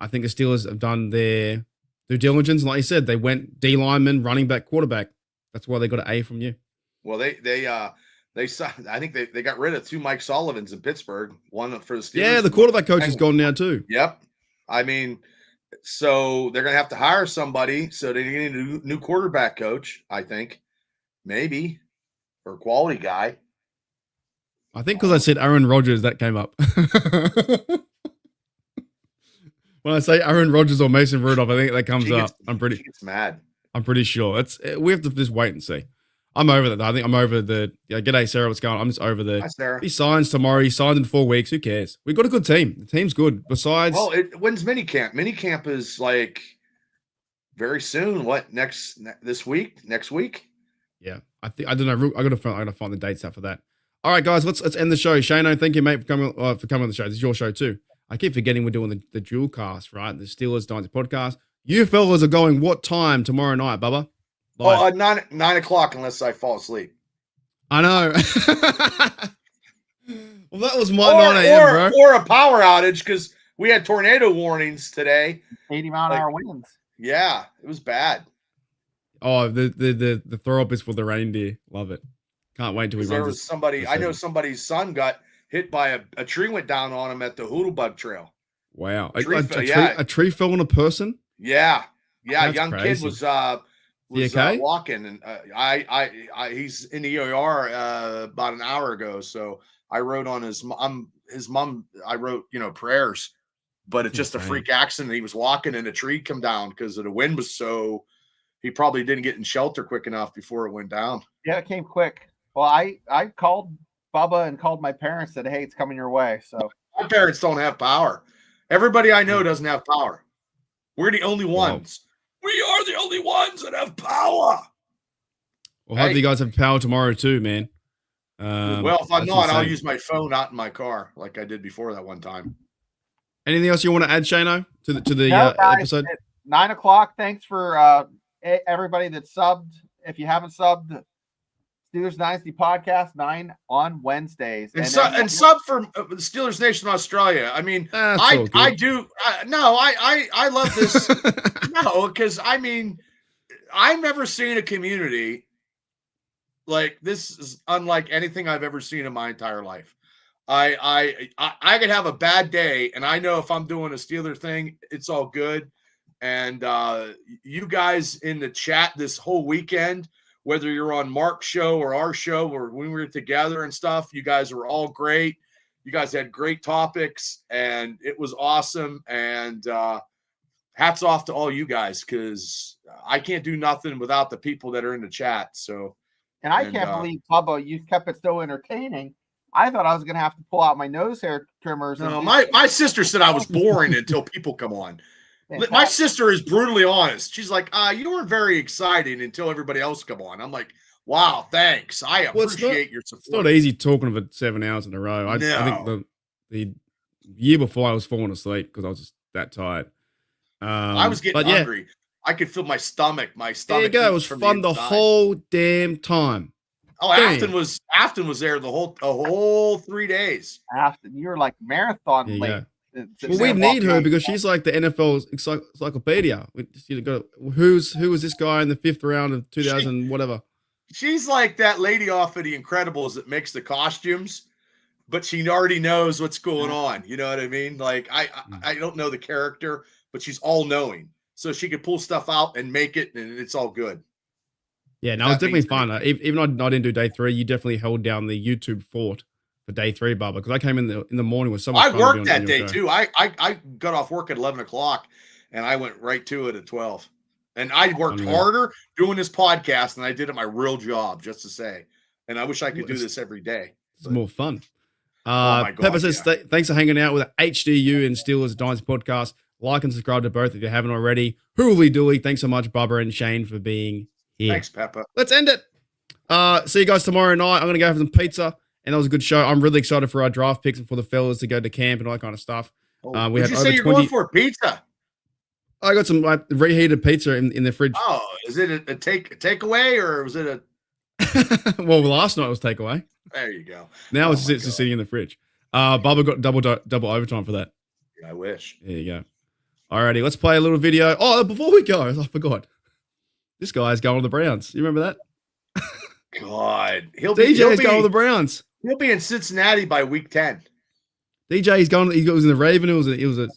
I think the Steelers have done their due diligence. And like you said, they went D lineman, running back, quarterback. That's why they got an A from you. Well, they I think they got rid of 2 Mike Sullivans in Pittsburgh. One for the Steelers. Yeah, the quarterback coach is gone now too. Yep. I mean, so they're gonna have to hire somebody. So they need a new quarterback coach. I think maybe or a quality guy. I think because I said Aaron Rodgers, that came up. When I say Aaron Rodgers or Mason Rudolph, I think that comes up. She gets mad. I'm pretty sure. We have to just wait and see. I'm over that. I think I'm over the. Yeah, g'day Sarah. What's going on? I'm just over the. Hi, Sarah. He signs tomorrow. He signs in 4 weeks. Who cares? We've got a good team. The team's good. Besides, well, when's minicamp? Minicamp is like very soon. What next week? Next week? Yeah, I don't know. I gotta find the dates out for that. All right, guys, let's end the show. Shano, thank you, mate, for coming on the show. This is your show too. I keep forgetting we're doing the dual cast, right? The Steelers Dynasty podcast. You fellas are going what time tomorrow night, Bubba? Live. Oh, 9 o'clock, unless I fall asleep. I know. Well, that was my 9 a.m., bro. Or a power outage because we had tornado warnings today. 80-mile-an-hour winds. Yeah, it was bad. Oh, the throw up is for the reindeer. Love it. Can't wait till we run. There was somebody. I know somebody's son got hit by a tree, went down on him at the Hoodlebug Trail. Wow, a tree fell on a person. Yeah, That's young crazy. kid was okay? walking, and he's in the ER about an hour ago. So I wrote on his mom. I wrote prayers, but it's just a freak accident. He was walking and a tree come down because the wind was so. He probably didn't get in shelter quick enough before it went down. Yeah, it came quick. Well, I called Bubba and called my parents, said, hey, it's coming your way. So my parents don't have power. Everybody I know doesn't have power. We're the only ones. We are the only ones that have power. Well, hopefully you guys have power tomorrow too, man. Well, if I'm not, I'll use my phone out in my car like I did before that one time. Anything else you want to add, Shano, to the episode? 9 o'clock. Thanks for everybody that subbed. If you haven't subbed, Steelers Dynasty Podcast 9 on Wednesdays, and sub for Steelers Nation Australia. I mean, I do. I love this. No, because I mean, I've never seen a community like this. Is unlike anything I've ever seen in my entire life. I could have a bad day, and I know if I'm doing a Steeler thing, it's all good. And you guys in the chat this whole weekend, whether you're on Mark's show or our show or when we were together and stuff, you guys were all great. You guys had great topics, and it was awesome. And hats off to all you guys, because I can't do nothing without the people that are in the chat. So, and I can't believe, Bubba, you kept it so entertaining. I thought I was going to have to pull out my nose hair trimmers. No, my sister said I was boring until people come on. My sister is brutally honest. She's like, you weren't very exciting until everybody else come on. I'm like, wow, thanks. I appreciate your support. It's not easy talking for 7 hours in a row. I think the year before I was falling asleep because I was just that tired. I was getting hungry. I could feel my stomach. There you go. It was fun the whole damn time. Oh, Afton was there the whole 3 days. Afton, you were like marathon late. Well, we need her because she's like the NFL encyclopedia. Who was this guy in the 5th round of 2000 whatever? She's like that lady off of The Incredibles that makes the costumes, but she already knows what's going on. You know what I mean? Like I don't know the character, but she's all knowing, so she could pull stuff out and make it, and it's all good. Yeah, no, it's definitely fun. Even though I didn't do day 3, you definitely held down the YouTube fort for day 3, Bubba, because I came in the morning with so much fun. I worked that day too. I got off work at 11 o'clock and I went right to it at 12. And I worked harder doing this podcast than I did at my real job, just to say. And I wish I could do this every day. It's more fun. Oh my God, Pepper says, thanks for hanging out with HDU and Steelers Dynasty podcast. Like and subscribe to both if you haven't already. Hooly dooly. Thanks so much, Bubba and Shane, for being here. Thanks, Pepper. Let's end it. See you guys tomorrow night. I'm going to go have some pizza. And that was a good show. I'm really excited for our draft picks and for the fellas to go to camp and all that kind of stuff. We had over 20. Going for pizza? I got some reheated pizza in the fridge. Oh, is it a takeaway or was it a? Well, last night was takeaway. There you go. Now it's just sitting in the fridge. Bubba got double overtime for that. I wish. There you go. Alrighty, let's play a little video. Oh, before we go, I forgot. This guy's going to the Browns. You remember that? God, DJ's going to the Browns. He'll be in Cincinnati by week 10. DJ's going. He was in the Raven. He was a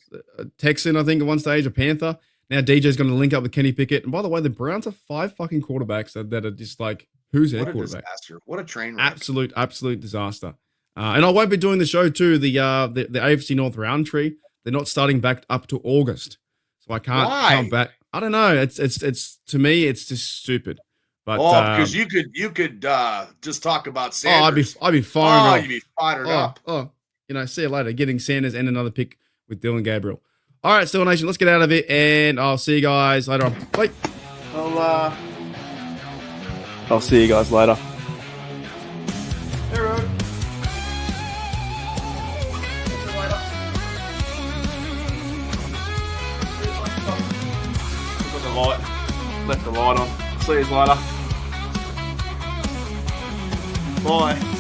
Texan, I think, at one stage, a Panther. Now DJ's going to link up with Kenny Pickett. And by the way, the Browns have 5 fucking quarterbacks that are just like, who's their quarterback? Disaster. What a train wreck. Absolute disaster. And I won't be doing the show too. The AFC North round tree. They're not starting back up to August, so I can't come back. I don't know. It's to me, it's just stupid. But because you could just talk about Sanders. I'd be fired up. You'd be fired up. See you later. Getting Sanders and another pick with Dylan Gabriel. All right, Steel Nation, let's get out of it, and I'll see you guys later on. Bye. I'll see you guys later. Hey, Road. Got the light. Left the light on. See you later. Bye.